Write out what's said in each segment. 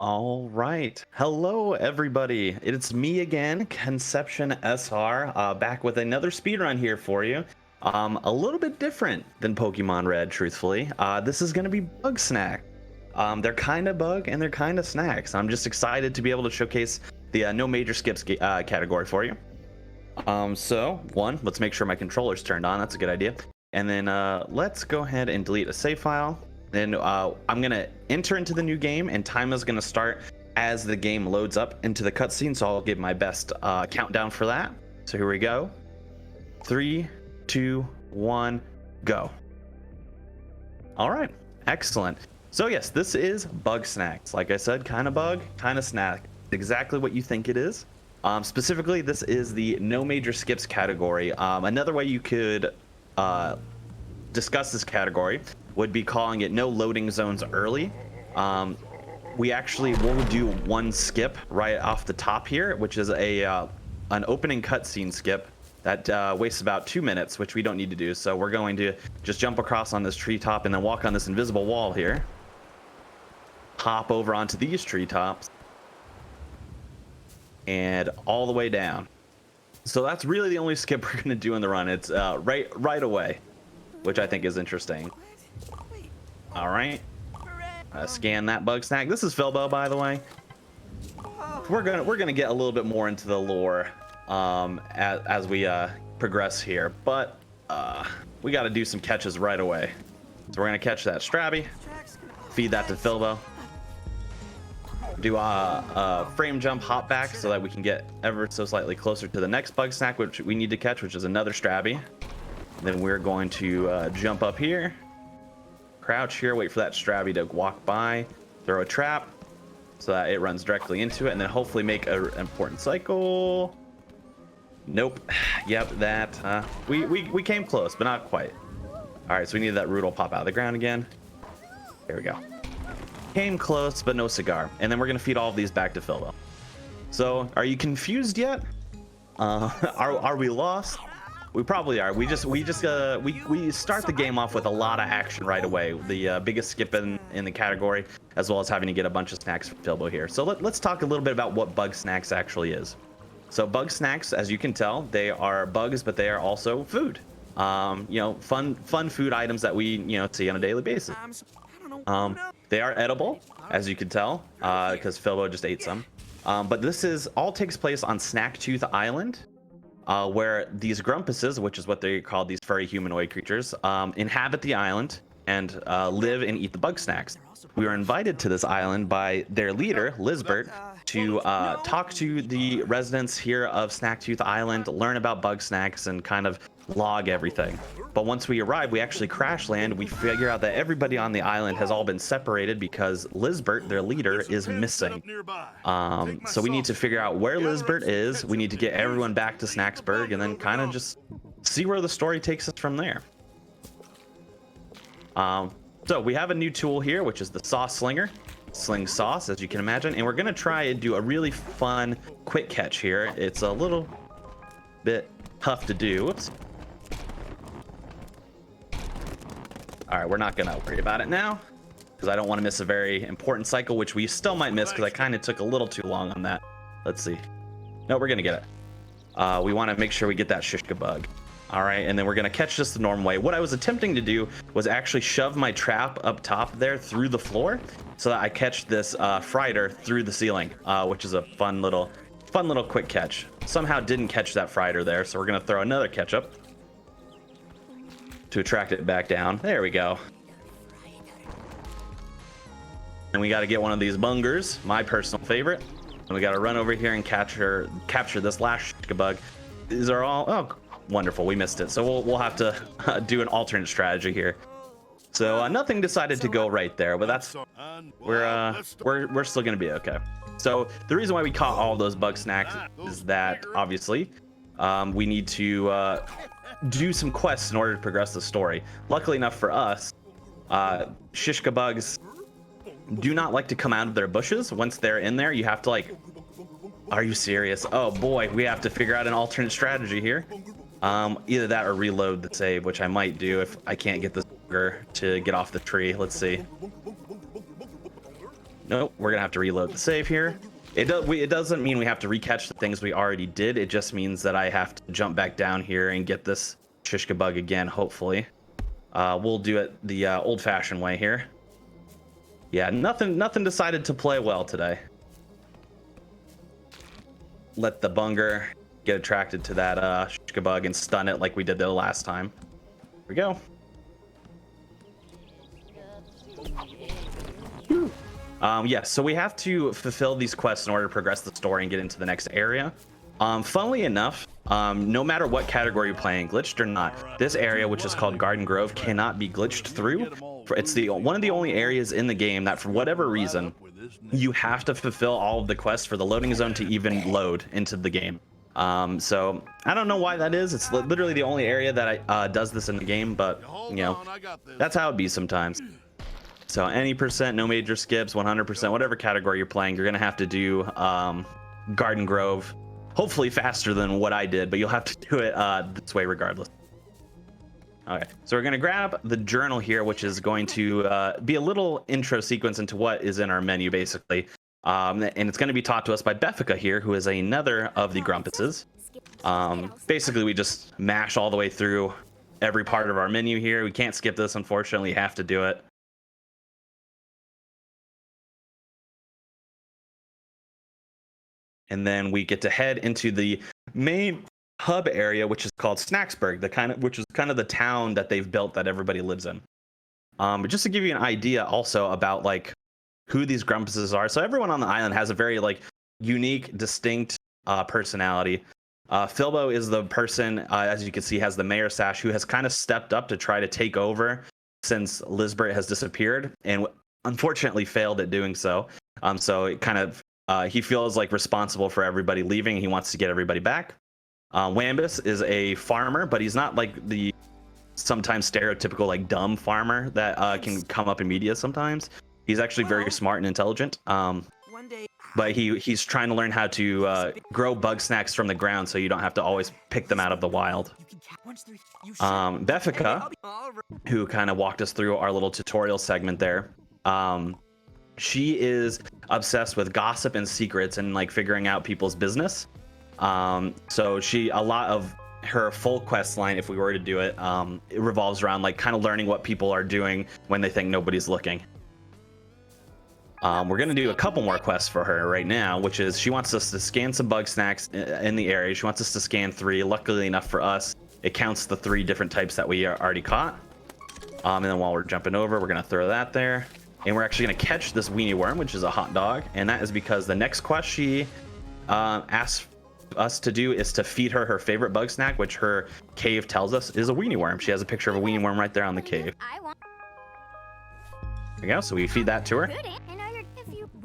All right. Hello, everybody. It's me again, Conception SR, back with another speedrun here for you. A little bit different than Pokemon Red, truthfully. This is going to be Bugsnax. They're kind of bug and they're kind of snacks. I'm just excited to be able to showcase the no major skips category for you. Let's make sure my controller's turned on. That's a good idea. And then let's go ahead and delete a save file. Then I'm going to enter into the new game, and time is going to start as the game loads up into the cutscene. So I'll give my best countdown for that. So here we go. 3, 2, 1, go. All right. Excellent. So yes, this is Bugsnax. Like I said, kind of bug, kind of snack. Exactly what you think it is. Specifically, this is the no major skips category. Another way you could discuss this category would be calling it no loading zones early. We'll do one skip right off the top here, which is an opening cutscene skip that wastes about 2 minutes, which we don't need to do. So we're going to just jump across on this treetop and then walk on this invisible wall here. Hop over onto these treetops and all the way down. So that's really the only skip we're going to do in the run. It's right away, which I think is interesting. All right, scan that Bugsnax. This is Filbo, by the way. We're gonna get a little bit more into the lore as we progress here, but we got to do some catches right away. So we're gonna catch that Strabby, feed that to Filbo, do a frame jump hop back so that we can get ever so slightly closer to the next Bugsnax, which we need to catch, which is another Strabby. Then we're going to jump up here, crouch here, wait for that Strabby to walk by, throw a trap so that it runs directly into it, and then hopefully make an important cycle. Nope. Yep, that we came close, but not quite. All right, so we need that Roodle pop out of the ground again. There we go. Came close, but no cigar. And then we're gonna feed all of these back to Filbo. So, are you confused yet? Are we lost? We probably are. We start the game off with a lot of action right away. The biggest skip in the category, as well as having to get a bunch of snacks from Filbo here. So let's talk a little bit about what Bugsnax actually is. So Bugsnax, as you can tell, they are bugs, but they are also food. Fun food items that we see on a daily basis. They are edible, as you can tell, because Filbo just ate some. But this all takes place on Snacktooth Island. Where these grumpuses, which is what they call these furry humanoid creatures, inhabit the island and live and eat the Bugsnax. We were invited to this island by their leader, Lizbert, to talk to the residents here of Snacktooth Island, learn about Bugsnax, and kind of log everything. But once we arrive, we actually crash land. We figure out that everybody on the island has all been separated because Lizbert, their leader, is missing. So we need to figure out where Lizbert is. We need to get everyone back to Snacksburg and then kind of just see where the story takes us from there. So we have a new tool here, which is the Sauce Slinger. Sling sauce, as you can imagine, and we're gonna try and do a really fun quick catch here. It's a little bit tough to do. Whoops. All right, we're not gonna worry about it now because I don't want to miss a very important cycle, which we still might miss because I kind of took a little too long on that. Let's see. No, we're gonna get it. We want to make sure we get that Shishka bug. All right, and then we're gonna catch this the normal way. What I was attempting to do was actually shove my trap up top there through the floor so that I catch this Frider through the ceiling, which is a fun little quick catch. Somehow didn't catch that Frider there, so we're gonna throw another catch up to attract it back down. There we go. And we got to get one of these bungers, my personal favorite. And we got to run over here and capture this last bug. These are all wonderful. We missed it, so we'll have to do an alternate strategy here. So nothing decided to go right there, but that's we're still gonna be okay. So the reason why we caught all those Bugsnax is that obviously we need to do some quests in order to progress the story. Luckily enough for us, Shishka bugs do not like to come out of their bushes. Once they're in there, you have to are you serious? Oh boy, we have to figure out an alternate strategy here. Either that or reload the save, which I might do if I can't get this bugger to get off the tree. Let's see. Nope, we're gonna have to reload the save here. It doesn't mean we have to recatch the things we already did. It just means that I have to jump back down here and get this Shishka bug again, hopefully. We'll do it the old-fashioned way here. Yeah, nothing decided to play well today. Let the bunger get attracted to that Shishka bug and stun it like we did the last time. Here we go. Yeah, so we have to fulfill these quests in order to progress the story and get into the next area. Funnily enough, no matter what category you're playing, glitched or not, this area, which is called Garden Grove, cannot be glitched through. It's one of the only areas in the game that, for whatever reason, you have to fulfill all of the quests for the loading zone to even load into the game. So I don't know why that is. It's literally the only area that does this in the game, but you know, that's how it be sometimes. So any percent, no major skips, 100%, whatever category you're playing, you're gonna have to do Garden Grove, hopefully faster than what I did, but you'll have to do it this way regardless. Okay, so we're gonna grab the journal here, which is going to be a little intro sequence into what is in our menu, basically. And it's gonna be taught to us by Beffica here, who is another of the Grumpuses. Basically, we just mash all the way through every part of our menu here. We can't skip this, unfortunately, we have to do it. And then we get to head into the main hub area, which is called Snacksburg, which is kind of the town that they've built that everybody lives in. But just to give you an idea also about like who these Grumpuses are. So everyone on the island has a very like unique, distinct personality. Filbo is the person, as you can see, has the mayor sash, who has kind of stepped up to try to take over since Lisbert has disappeared, and unfortunately failed at doing so. So it kind of he feels like responsible for everybody leaving. He wants to get everybody back. Wambus is a farmer, but he's not like the sometimes stereotypical like dumb farmer that can come up in media sometimes. He's actually very smart and intelligent. But he's trying to learn how to grow Bugsnax from the ground so you don't have to always pick them out of the wild. Beffica, who kind of walked us through our little tutorial segment there, she is obsessed with gossip and secrets and like figuring out people's business. So a lot of her full quest line, if we were to do it, it revolves around like kind of learning what people are doing when they think nobody's looking. We're gonna do a couple more quests for her right now, which is she wants us to scan some Bugsnax in the area. She wants us to scan 3. Luckily enough for us, it counts the 3 different types that we already caught. And then while we're jumping over, we're gonna throw that there. And we're actually going to catch this weenie worm, which is a hot dog. And that is because the next quest she asks us to do is to feed her her favorite bug snack, which her cave tells us is a weenie worm. She has a picture of a weenie worm right there on the cave. There we go. So we feed that to her.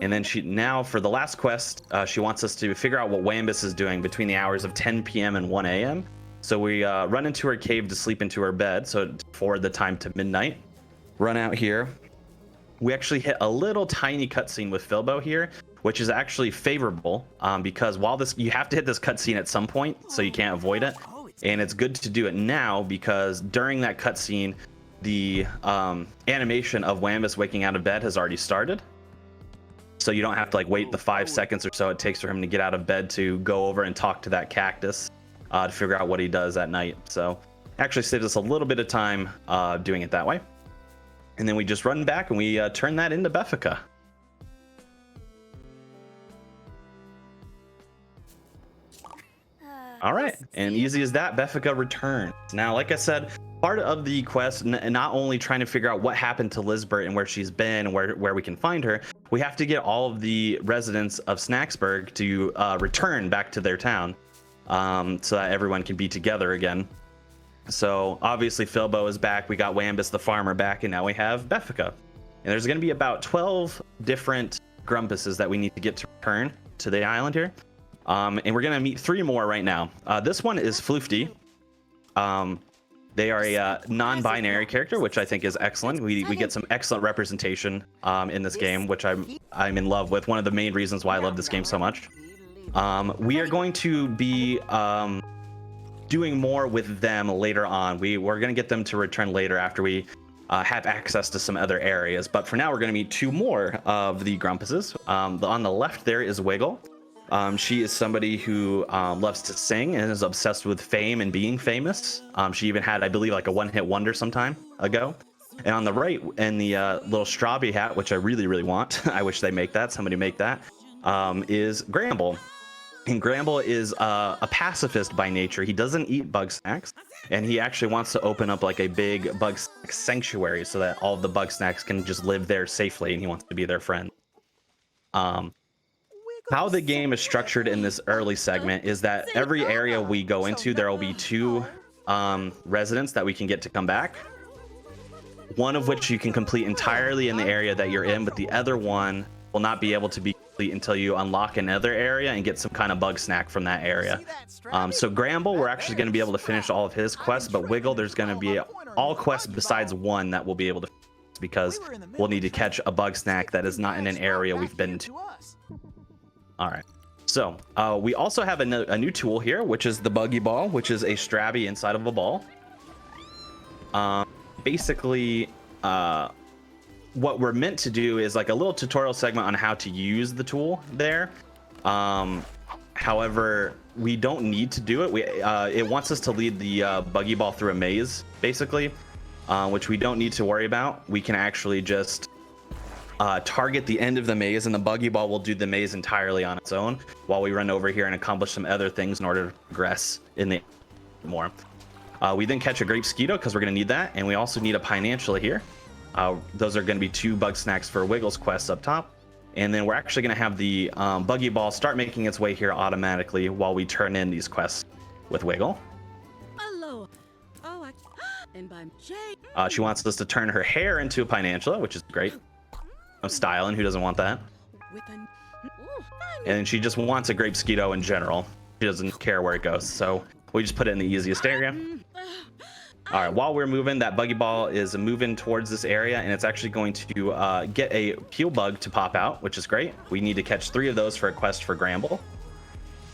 And then now for the last quest, she wants us to figure out what Wambus is doing between the hours of 10 p.m. and 1 a.m. So we run into her cave to sleep into her bed. So forward the time to midnight. Run out here. We actually hit a little tiny cutscene with Filbo here, which is actually favorable because while you have to hit this cutscene at some point, so you can't avoid it. And it's good to do it now because during that cutscene, the animation of Wambus waking out of bed has already started. So you don't have to like wait the 5 seconds or so it takes for him to get out of bed to go over and talk to that cactus to figure out what he does at night. So actually saves us a little bit of time doing it that way. And then we just run back and we turn that into Beffica. All right, and easy as that, Beffica returns. Now, like I said, part of the quest, not only trying to figure out what happened to Lisbert and where she's been and where we can find her, we have to get all of the residents of Snacksburg to return back to their town so that everyone can be together again. So obviously Filbo is back, we got Wambus the farmer back, and now we have Beffica. And there's going to be about 12 different Grumpuses that we need to get to return to the island here. And we're going to meet 3 more right now. This one is Floofty. They are a non-binary character, which I think is excellent. We get some excellent representation in this game, which I'm in love with. One of the main reasons why I love this game so much. We are going to be doing more with them later on. We're going to get them to return later after we have access to some other areas. But for now, we're going to meet 2 more of the Grumpuses. On the left there is Wiggle. She is somebody who loves to sing and is obsessed with fame and being famous. She even had, I believe, like a one-hit wonder some time ago. And on the right, in the little strawberry hat, which I really, really want, I wish they make that, somebody make that, is Gramble. And Gramble is a pacifist by nature. He doesn't eat Bugsnax, and he actually wants to open up like a big Bugsnax sanctuary so that all of the Bugsnax can just live there safely, and he wants to be their friend. How the game is structured in this early segment is that every area we go into, there will be 2 residents that we can get to come back. One of which you can complete entirely in the area that you're in, but the other one will not be able to be complete until you unlock another area and get some kind of bug snack from that area. So Gramble, we're actually going to be able to finish all of his quests, but Wiggle, there's going to be all quests besides one that we'll be able to finish because we'll need to catch a bug snack that is not in an area we've been to. All right. So we also have a new tool here, which is the Buggy Ball, which is a Strabby inside of a ball. Basically, what we're meant to do is like a little tutorial segment on how to use the tool there. However, we don't need to do it. It wants us to lead the Buggy Ball through a maze, basically, which we don't need to worry about. We can actually just target the end of the maze, and the Buggy Ball will do the maze entirely on its own while we run over here and accomplish some other things in order to progress in the more. We then catch a Grape Skeeto because we're going to need that, and we also need a Pinantula here. Those are going to be 2 bug snacks for Wiggle's quest up top, and then we're actually going to have the Buggy Ball start making its way here automatically while we turn in these quests with Wiggle. Hello. Oh, she wants us to turn her hair into a Pinantula, which is great. I'm styling. Who doesn't want that? And she just wants a Grape Skeeto in general. She doesn't care where it goes, so we just put it in the easiest area. All right, while we're moving, that Buggy Ball is moving towards this area, and it's actually going to get a Peel Bug to pop out, which is great. We need to catch 3 of those for a quest for Gramble.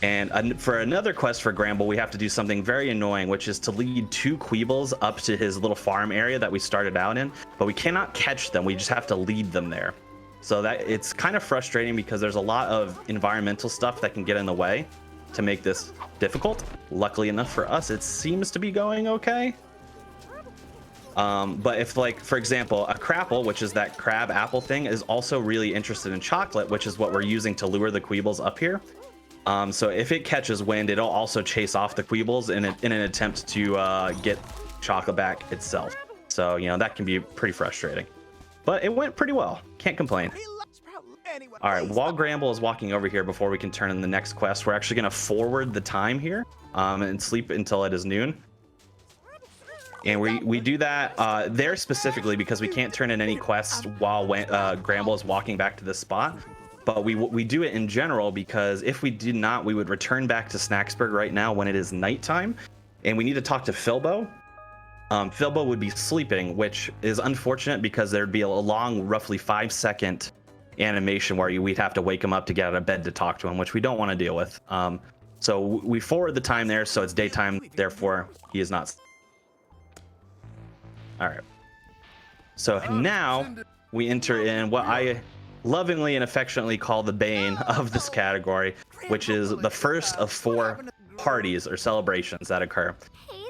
And for another quest for Gramble, we have to do something very annoying, which is to lead 2 Queebles up to his little farm area that we started out in, but we cannot catch them. We just have to lead them there. So that it's kind of frustrating because there's a lot of environmental stuff that can get in the way to make this difficult. Luckily enough for us, it seems to be going okay. But if, like, for example, a Crapple, which is that crab apple thing, is also really interested in chocolate, which is what we're using to lure the Queebles up here. So if it catches wind, it'll also chase off the Queebles in an attempt to get chocolate back itself. So, you know, that can be pretty frustrating. But it went pretty well. Can't complain. All right, while Gramble is walking over here before we can turn in the next quest, we're actually going to forward the time here and sleep until it is noon. And we do that there specifically because we can't turn in any quests while Gramble is walking back to this spot. But we do it in general because if we did not, we would return back to Snacksburg right now when it is nighttime. And we need to talk to Filbo. Filbo would be sleeping, which is unfortunate because there'd be a long, roughly 5-second animation where we'd have to wake him up to get out of bed to talk to him, which we don't want to deal with. So we forward the time there, so it's daytime, therefore he is not. All right. So now we enter in what I lovingly and affectionately call the bane of this category, which is the first of 4 parties or celebrations that occur.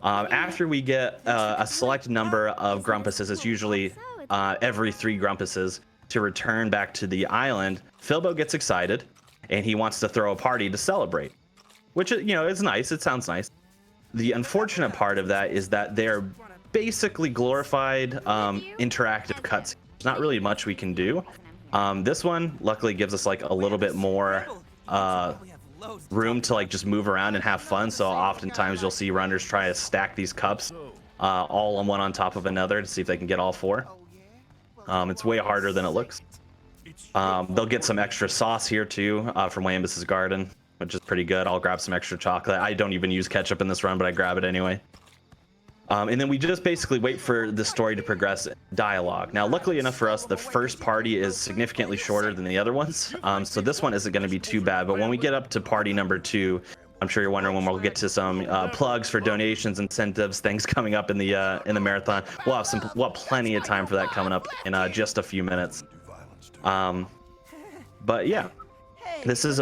After we get a select number of Grumpuses, it's usually every 3 Grumpuses, to return back to the island, Filbo gets excited and he wants to throw a party to celebrate, which, you know, is nice. It sounds nice. The unfortunate part of that is that they're basically glorified interactive cuts. There's not really much we can do. This one luckily gives us like a little bit more room to like just move around and have fun. So oftentimes you'll see runners try to stack these cups all on one on top of another to see if they can get all 4. It's way harder than it looks. They'll get some extra sauce here too from Wambus's garden, which is pretty good. I'll grab some extra chocolate. I don't even use ketchup in this run, but I grab it anyway. And then we just basically wait for the story to progress dialogue. Now, luckily enough for us, the first party is significantly shorter than the other ones. So this one isn't going to be too bad. But when we get up to party number 2, I'm sure you're wondering when we'll get to some plugs for donations, incentives, things coming up in the marathon. We'll have plenty of time for that coming up in just a few minutes. But yeah, this is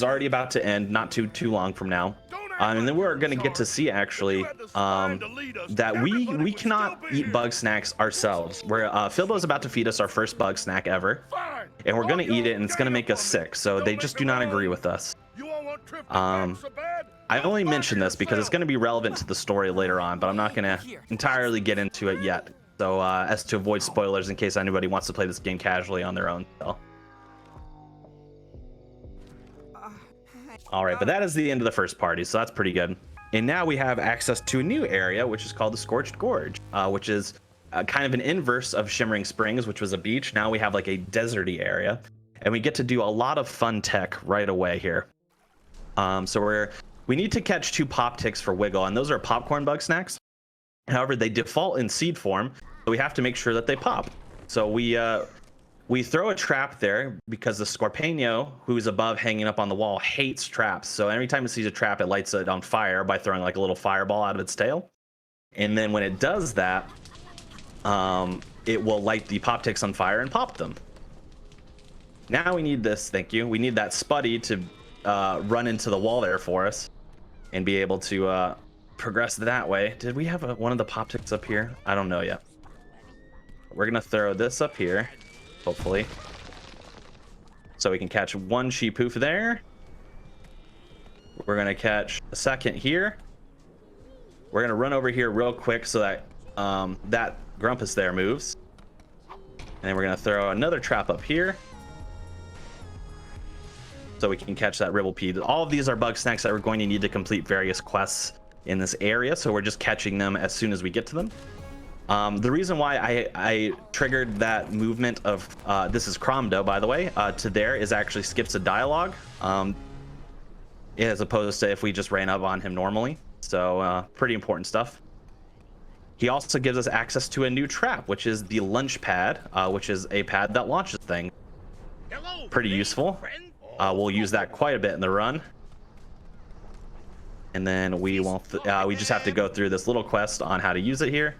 already about to end, not too long from now. And then we're going to get to see actually that we cannot eat Bugsnax ourselves. Philbo's about to feed us our first Bugsnax ever, and we're going to eat it, and it's going to make us sick. So they just do not agree with us. I only mention this because it's going to be relevant to the story later on, but I'm not going to entirely get into it yet. So as to avoid spoilers in case anybody wants to play this game casually on their own. So. All right, but that is the end of the first party, so that's pretty good. And now we have access to a new area, which is called the Scorched Gorge, which is kind of an inverse of Shimmering Springs, which was a beach. Now we have like a deserty area, and we get to do a lot of fun tech right away here. So we need to catch 2 pop ticks for Wiggle, and those are popcorn Bugsnax. However, they default in seed form, so we have to make sure that they pop. So we throw a trap there because the Scorpiano, who's above hanging up on the wall, hates traps. So every time it sees a trap, it lights it on fire by throwing like a little fireball out of its tail. And then when it does that, it will light the pop ticks on fire and pop them. Now we need this, thank you. We need that Spuddy to run into the wall there for us and be able to progress that way. Did we have one of the pop ticks up here? I don't know yet. We're gonna throw this up here, hopefully, so we can catch 1 Sheepoof there. We're gonna catch a second here. We're gonna run over here real quick so that that Grumpus there moves, and then we're gonna throw another trap up here so we can catch that Ribblepede. All of these are Bugsnax that we're going to need to complete various quests in this area, so we're just catching them as soon as we get to them. The reason why I triggered that movement of this is Cromdo, by the way, to there is actually skips a dialogue, as opposed to if we just ran up on him normally. So pretty important stuff. He also gives us access to a new trap, which is the lunch pad, which is a pad that launches things. Pretty useful. We'll use that quite a bit in the run. And then we just have to go through this little quest on how to use it here.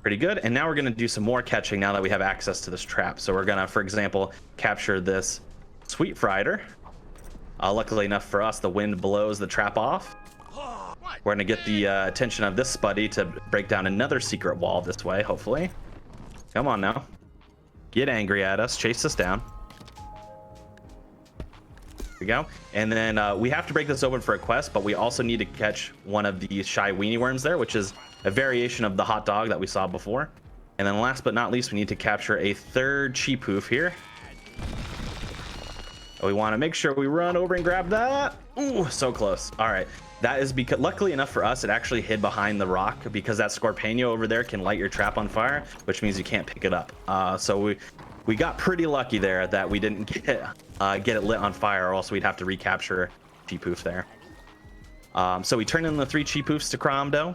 Pretty good. And now we're going to do some more catching now that we have access to this trap. So we're going to, for example, capture this Sweet Frieder. Luckily enough for us, the wind blows the trap off. We're going to get the attention of this Spuddy to break down another secret wall this way, hopefully. Come on now. Get angry at us. Chase us down. There we go. And then we have to break this open for a quest, but we also need to catch one of the shy weenie worms there, which is a variation of the hot dog that we saw before. And then last but not least, we need to capture a 3rd Sheepoof here. We want to make sure we run over and grab that. Ooh, so close. All right. That is because, luckily enough for us, it actually hid behind the rock because that Scorpiano over there can light your trap on fire, which means you can't pick it up. So we got pretty lucky there that we didn't get it lit on fire, or else we'd have to recapture Sheepoof there. So we turn in the 3 Sheepoofs to Cromdo.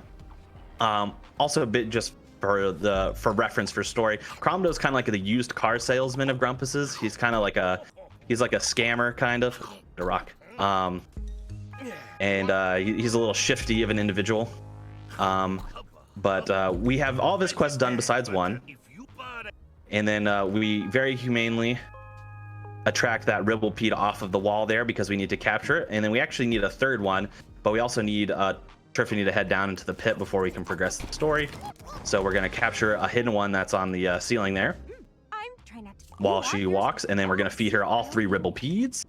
Also a bit just for reference for story, Cromdo is kind of like the used car salesman of Grumpus's. He's kind of like he's like a scammer kind of. The rock. And he's a little shifty of an individual. But we have all of his quests done besides one. And then we very humanely attract that Ribblepede off of the wall there because we need to capture it. And then we actually need a 3rd one, but we also need Triffany to head down into the pit before we can progress the story. So we're going to capture a hidden one that's on the ceiling there while she walks, and then we're going to feed her all 3 Ribblepedes.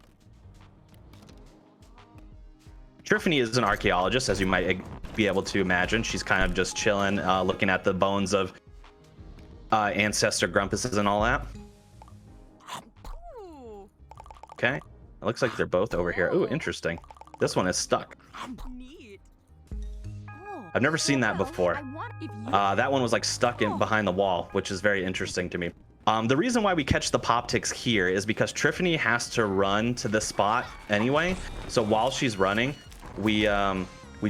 Triffany is an archaeologist, as you might be able to imagine. She's kind of just chilling, looking at the bones of ancestor Grumpuses and all that. Okay, it looks like they're both over here. Ooh, interesting. This one is stuck. I've never seen that before. That one was like stuck in behind the wall, which is very interesting to me. The reason why we catch the pop ticks here is because Triffany has to run to this spot anyway. So while she's running, we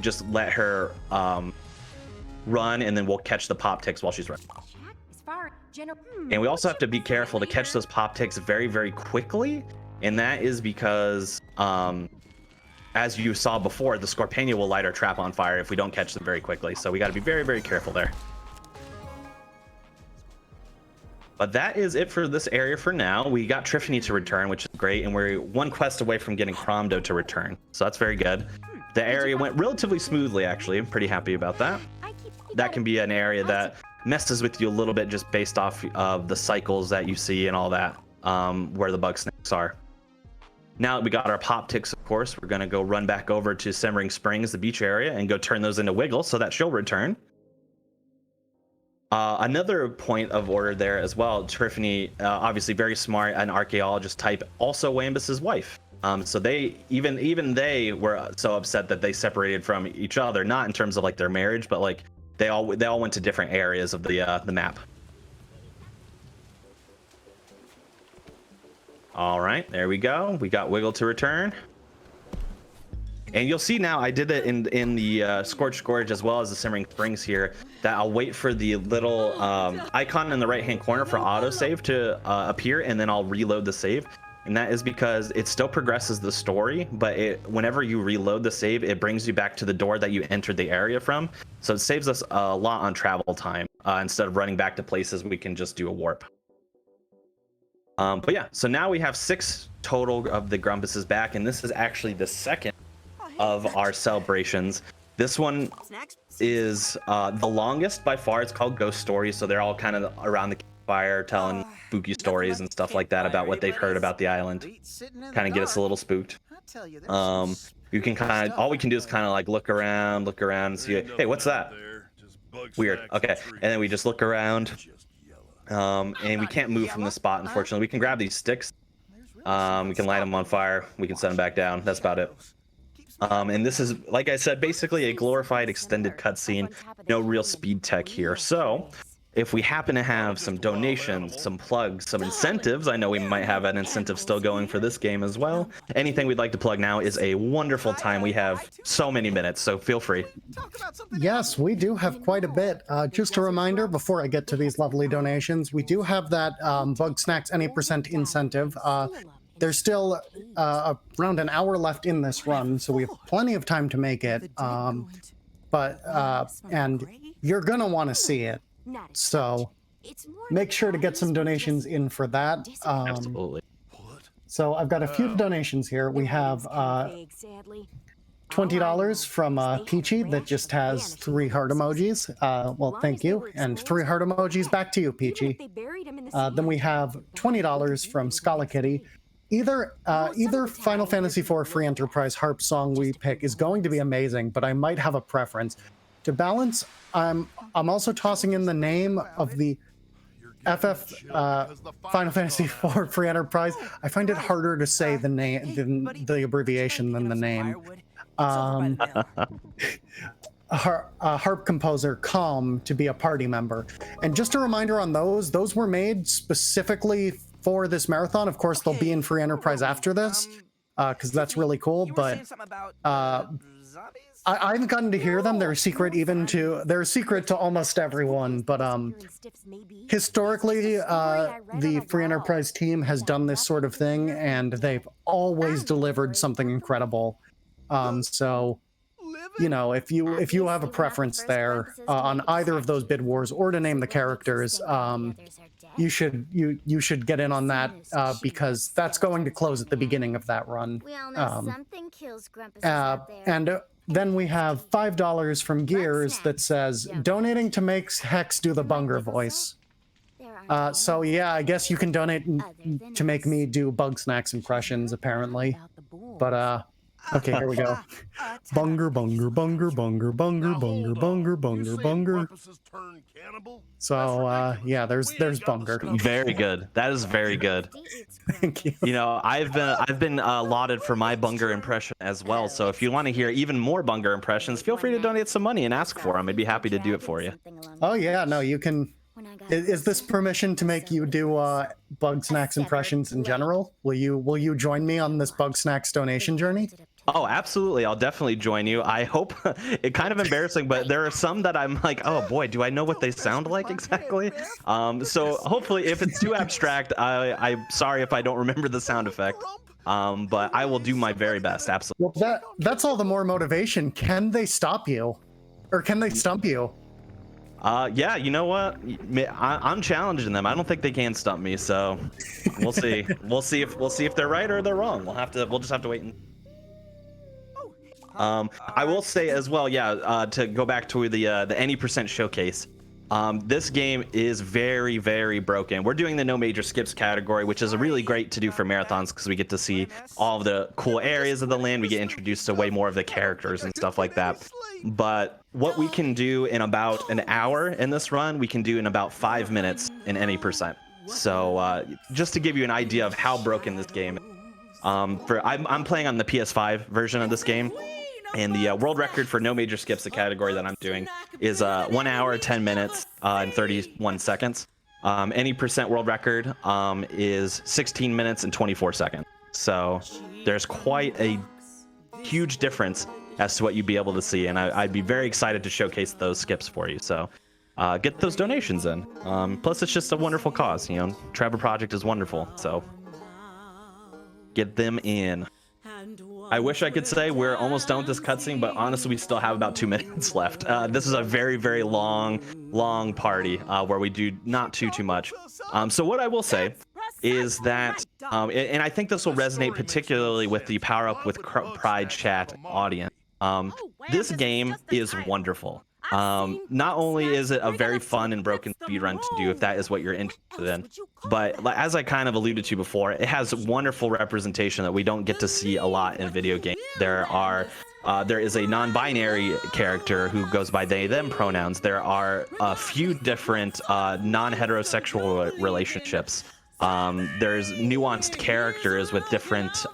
just let her run, and then we'll catch the pop ticks while she's running. And we also have to be careful to catch those pop ticks very, very quickly, And that is because, as you saw before, the Scorpion will light our trap on fire if we don't catch them very quickly. So we got to be very, very careful there. But that is it for this area for now. We got Triffany to return, which is great, and we're one quest away from getting Cromdo to return. So that's very good. The area went relatively smoothly, actually. I'm pretty happy about that. That can be an area that messes with you a little bit just based off of the cycles that you see and all that, where the Bugsnax are. Now that we got our pop ticks, of course, we're going to go run back over to Simmering Springs, the beach area, and go turn those into Wiggle so that she'll return. Another point of order there as well, Triffany, obviously very smart, an archaeologist type, also Wambus's wife. So they even they were so upset that they separated from each other, not in terms of like their marriage, but like they all went to different areas of the map. All right, there we go. We got Wiggle to return. And you'll see now I did it in the Scorched Gorge as well as the Simmering Springs here, that I'll wait for the little icon in the right hand corner for autosave to appear, and then I'll reload the save. And that is because it still progresses the story, but whenever you reload the save, it brings you back to the door that you entered the area from. So it saves us a lot on travel time. Instead of running back to places, we can just do a warp. But yeah, so now we have 6 total of the Grumpuses back, and this is actually the second of our celebrations. This one is the longest by far. It's called Ghost Stories, so they're all kind of around the campfire telling spooky stories and stuff like that about what they've heard about the island. Kind of get us a little spooked. You can kind of, all we can do is kind of like look around and see, hey, what's that? Weird. Okay, and then we just look around, and we can't move from the spot, unfortunately. We can grab these sticks, we can light them on fire, we can set them back down. That's about it. And this is, like I said, basically a glorified extended cutscene. No real speed tech here. So if we happen to have some donations, some plugs, some incentives, I know we might have an incentive still going for this game as well. Anything we'd like to plug now is a wonderful time. We have so many minutes, so feel free. Yes, we do have quite a bit. Just a reminder before I get to these lovely donations, we do have that Bugsnax any % incentive. There's still around an hour left in this run, so we have plenty of time to make it. And you're gonna want to see it, so make sure to get some donations in for that. Absolutely. So I've got a few donations here. We have $20 from Peachy that just has 3 heart emojis. Well, thank you, and 3 heart emojis back to you, Peachy. Then we have $20 from Scala Kitty. Either Final Fantasy IV Free Enterprise harp song we pick is going to be amazing, but I might have a preference. To balance, I'm also tossing in the name of the FF Final Fantasy IV Free Enterprise. I find it harder to say the name than the abbreviation than the name. Harp composer Calm to be a party member. And just a reminder on those were made specifically for this marathon. Of course, they'll be in Free Enterprise after this, because that's really cool. But I've gotten to hear them. They're a secret to almost everyone. But historically, the Free Enterprise team has done this sort of thing, and they've always delivered something incredible. So, you know, if you have a preference there on either of those bid wars or to name the characters, you should get in on that, because that's going to close at the beginning of that run. We all know something kills Grumpus out there. And then we have $5 from Gears that says donating to make Hex do the Bunger voice. So yeah, I guess you can donate to make me do Bugsnax impressions, apparently. But okay, here we go. Bunger, bunger, bunger, bunger, bunger, bunger, bunger, bunger, bunger. So yeah, there's Bunger. Very good. That is very good. Thank you. You know, I've been lauded for my Bunger impression as well. So if you want to hear even more Bunger impressions, feel free to donate some money and ask for them. I'd be happy to do it for you. Oh yeah, no, you can. Is this permission to make you do Bugsnax impressions in general? Will you join me on this Bugsnax donation journey? Oh, absolutely. I'll definitely join you. I hope it kind of embarrassing, but there are some that I'm like, oh boy, do I know what they sound like exactly? So hopefully if it's too abstract, I'm sorry if I don't remember the sound effect. But I will do my very best. Absolutely. Well, that's all the more motivation. Can they stop you? Or can they stump you? Yeah, you know what? I'm challenging them. I don't think they can stump me, so we'll see. We'll see if they're right or they're wrong. We'll just have to wait and I will say as well, yeah, to go back to the any percent showcase. This game is very, very broken. We're doing the no major skips category, which is really great to do for marathons because we get to see all of the cool areas of the land. We get introduced to way more of the characters and stuff like that. But what we can do in about an hour in this run, we can do in about 5 minutes in any percent. So just to give you an idea of how broken this game is. I'm playing on the PS5 version of this game. And the world record for no major skips, the category that I'm doing, is 1 hour, 10 minutes, and 31 seconds. Any percent world record is 16 minutes and 24 seconds. So there's quite a huge difference as to what you'd be able to see. And I'd be very excited to showcase those skips for you. So get those donations in. Plus, it's just a wonderful cause. You know, Trevor Project is wonderful. So get them in. I wish I could say we're almost done with this cutscene, but honestly, we still have about 2 minutes left. This is a very, very long party where we do not too much. So what I will say is that, and I think this will resonate particularly with the Power Up with Pride chat audience. This game is wonderful. Not only is it a very fun and broken speedrun to do if that is what you're interested in, but as I kind of alluded to before, it has wonderful representation that we don't get to see a lot in video games. There is a non-binary character who goes by they them pronouns. There are a few different non-heterosexual relationships. There's nuanced characters with different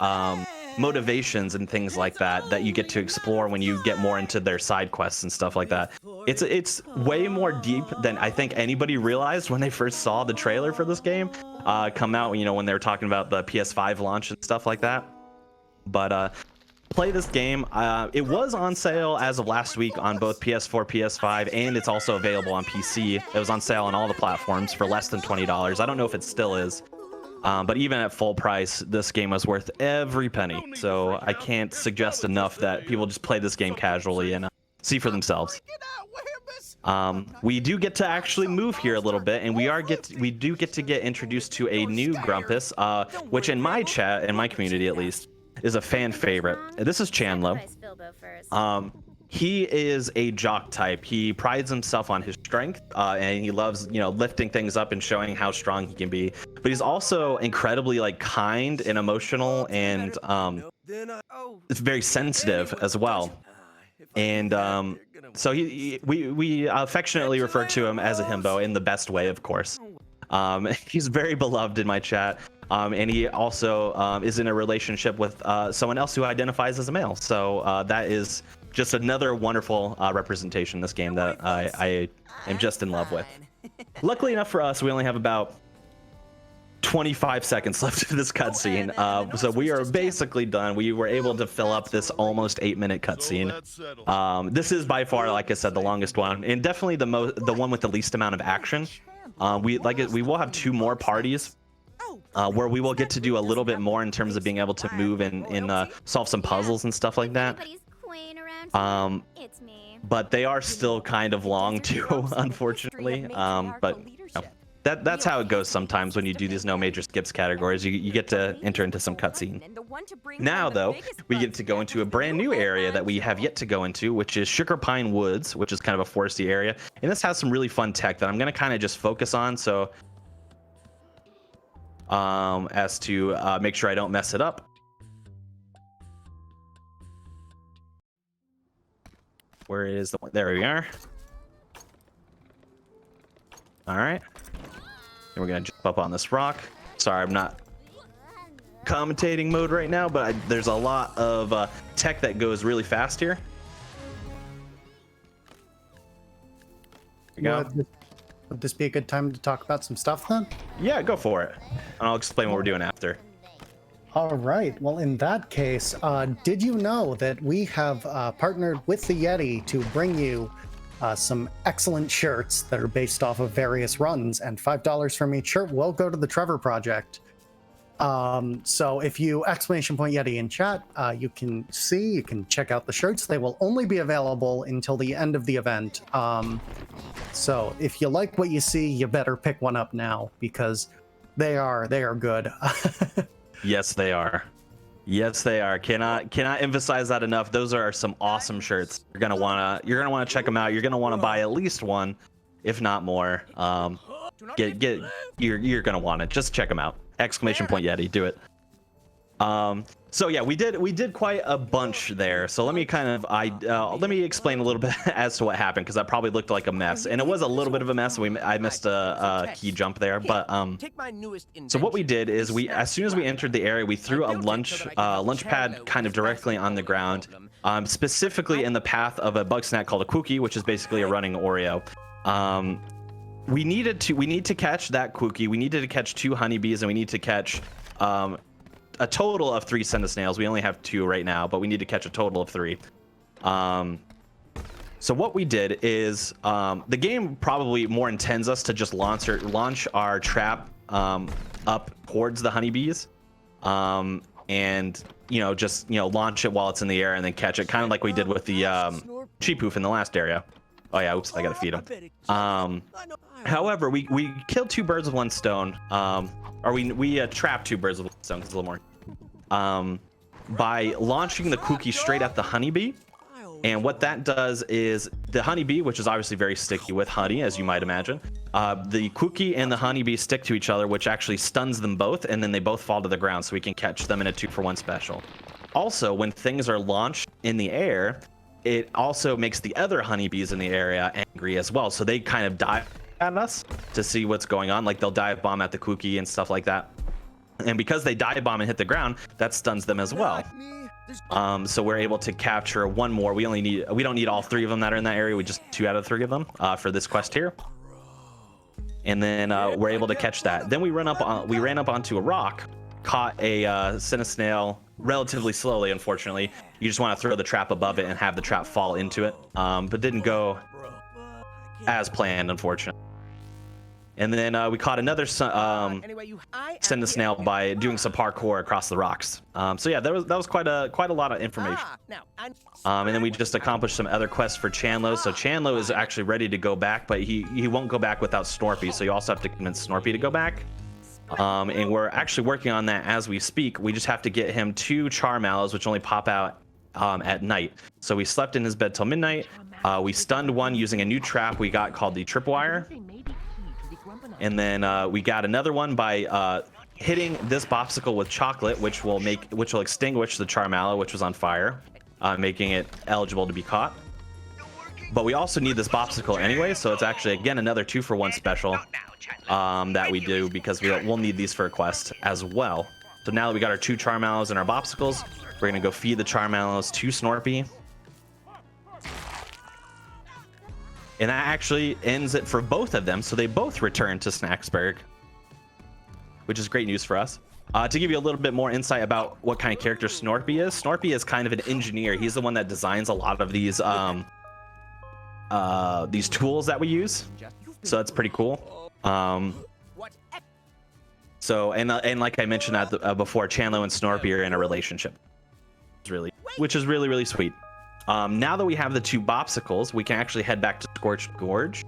motivations and things like that you get to explore when you get more into their side quests and stuff like that. It's way more deep than I think anybody realized when they first saw the trailer for this game come out, you know, when they were talking about the PS5 launch and stuff like that. But play this game. It was on sale as of last week on both PS4, PS5, and it's also available on PC. It was on sale on all the platforms for less than $20. I don't know if it still is. But even at full price, this game was worth every penny. So I can't suggest enough that people just play this game casually and see for themselves. We do get to actually move here a little bit, and we do get to get introduced to a new Grumpus, which in my chat, in my community at least, is a fan favorite. This is Chandlo. He is a jock type. He prides himself on his strength, and he loves, you know, lifting things up and showing how strong he can be. But he's also incredibly kind and emotional, and it's very sensitive as well. And so we affectionately refer to him as a himbo in the best way, of course. He's very beloved in my chat, and he also is in a relationship with someone else who identifies as a male. So that is just another wonderful representation in this game that I am just in love with. Luckily enough for us, we only have about 25 seconds left of this cutscene, so we are basically done. We were able to fill up this almost 8-minute cutscene. This is by far, like I said, the longest one, and definitely the one with the least amount of action. We will have 2 more parties where we will get to do a little bit more in terms of being able to move and solve some puzzles and stuff like that. But they are still kind of long too, unfortunately. But you know, that's how it goes sometimes when you do these no major skips categories. You get to enter into some cutscene. Now though, we get to go into a brand new area that we have yet to go into, which is Sugar Pine Woods, which is kind of a foresty area, and this has some really fun tech that I'm going to kind of just focus on, so as to make sure I don't mess it up. Where is the one? There we are. All right. And we're going to jump up on this rock. Sorry, I'm not commentating mode right now, but there's a lot of tech that goes really fast here. Here we go. Would this be a good time to talk about some stuff then? Yeah, go for it. And I'll explain what we're doing after. All right. Well, in that case, did you know that we have partnered with the Yeti to bring you some excellent shirts that are based off of various runs, and $5 from each shirt will go to the Trevor Project. So if you !Yeti in chat, you can check out the shirts. They will only be available until the end of the event. So if you like what you see, you better pick one up now, because they are good. Yes, they are. Yes, they are. Cannot emphasize that enough. Those are some awesome shirts. You're gonna wanna check them out. You're gonna wanna buy at least one, if not more. You're gonna want it. Just check them out. !Yeti, do it. So yeah, we did quite a bunch there. So let me let me explain a little bit as to what happened, because that probably looked like a mess, and it was a little bit of a mess. I missed a key jump there, but so what we did is as soon as we entered the area, we threw a lunch pad kind of directly on the ground, specifically in the path of a bug snack called a Cookie, which is basically a running Oreo. We need to catch that Cookie. We needed to catch 2 honeybees, and we need to catch a total of 3 snails. We only have 2 right now, but we need to catch a total of 3. So what we did is the game probably more intends us to just launch our trap up towards the honeybees, and just launch it while it's in the air and then catch it, kind of like we did with the sheep hoof in the last area. Oh yeah, oops, I gotta feed him. However, we killed 2 birds with 1 stone, or we trapped 2 birds with 1 stone, because it's a little more, by launching the Cookie straight at the honeybee. And what that does is the honeybee, which is obviously very sticky with honey, as you might imagine, the Cookie and the honeybee stick to each other, which actually stuns them both, and then they both fall to the ground, so we can catch them in a 2-for-1 special. Also, when things are launched in the air, it also makes the other honeybees in the area angry as well, so they kind of dive at us to see what's going on. Like, they'll dive bomb at the Cookie and stuff like that, and because they dive bomb and hit the ground, that stuns them as well. So we're able to capture 1 more. We don't need all 3 of them that are in that area. We just 2 out of 3 of them for this quest here, and then we're able to catch that. Then we ran up onto a rock, caught a snail relatively slowly. Unfortunately, you just want to throw the trap above it and have the trap fall into it, but didn't go as planned, unfortunately. And then we caught another snail by doing some parkour across the rocks. So yeah, that was quite a lot of information. And then we just accomplished some other quests for Chandlo. So Chandlo is actually ready to go back, but he won't go back without Snorpy. So you also have to convince Snorpy to go back. And we're actually working on that as we speak. We just have to get him 2 char mallows, which only pop out at night. So we slept in his bed till midnight. We stunned 1 using a new trap we got called the tripwire. And then we got another one by hitting this popsicle with chocolate, which will extinguish the char mallow, which was on fire, making it eligible to be caught. But we also need this popsicle anyway, so it's actually again another 2-for-1 special that we do, because we'll need these for a quest as well. So now that we got our 2 char mallows and our popsicles, we're gonna go feed the char mallows to Snorpy. And that actually ends it for both of them, so they both return to Snacksburg, which is great news for us. To give you a little bit more insight about what kind of character Snorpy is kind of an engineer. He's the one that designs a lot of these tools that we use, so that's pretty cool. So and like I mentioned before, Chandlo and Snorpy are in a relationship, which is really sweet. Now that we have the 2 bopsicles, we can actually head back to Scorched Gorge,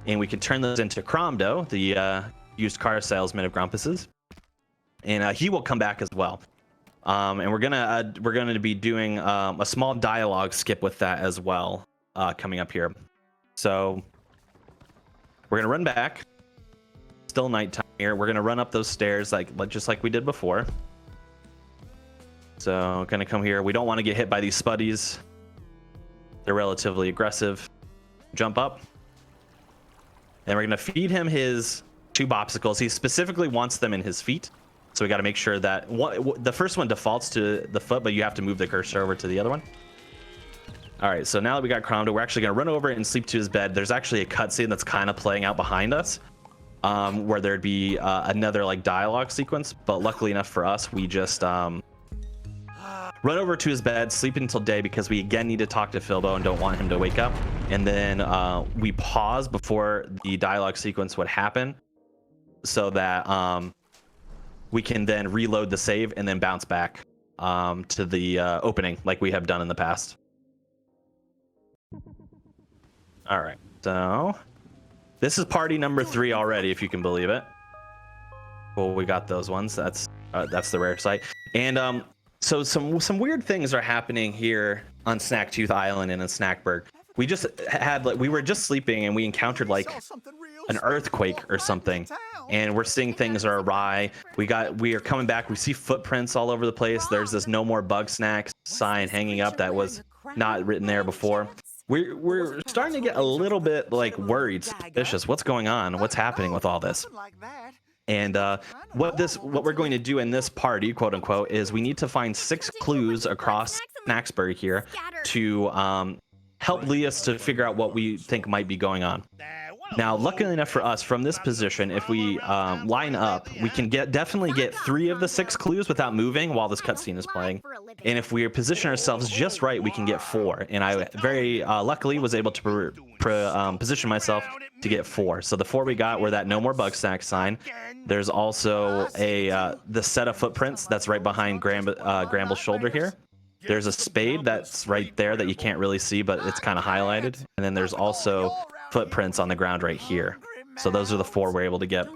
and we can turn those into Cromdo, the used car salesman of Grumpus's, and he will come back as well. And we're gonna be doing a small dialogue skip with that as well, coming up here. So we're gonna run back. Still nighttime here. We're gonna run up those stairs just like we did before. So gonna come here. We don't want to get hit by these spuddies. They're relatively aggressive. Jump up, and we're gonna feed him his 2 bopsicles. He specifically wants them in his feet, so we got to make sure that the first one defaults to the foot, but you have to move the cursor over to the other one. All right, so now that we got Cromdo, we're actually gonna run over and sleep to his bed. There's actually a cutscene that's kind of playing out behind us, where there'd be another like dialogue sequence. But luckily enough for us, we just run over to his bed, sleep until day because we again need to talk to Philbo and don't want him to wake up. And then we pause before the dialogue sequence would happen so that we can then reload the save and then bounce back to the opening like we have done in the past. All right, so this is party number 3 already, if you can believe it. Well, we got those ones. That's the rare site. And so some weird things are happening here on Snacktooth Island and in Snackburg. We just had we were just sleeping and we encountered like an earthquake or something, and we're seeing things are awry. We are coming back. We see footprints all over the place. There's this "No More Bugsnax" sign hanging up that was not written there before. We're starting to get a little bit like worried, suspicious. What's going on? What's happening with all this? And what we're going to do in this party, quote unquote, is we need to find 6 clues across Snacksburg here to help lead us to figure out what we think might be going on. Now, luckily enough for us, from this position, if we line up, we can definitely get 3 of the 6 clues without moving while this cutscene is playing. And if we position ourselves just right, we can get 4. And I very luckily was able to position myself to get 4. So the 4 we got were that "No More Bugsnax" sign. There's also the set of footprints that's right behind Gramble's shoulder here. There's a spade that's right there that you can't really see, but it's kind of highlighted. And then there's also footprints on the ground right here. So those are the 4 we're able to get.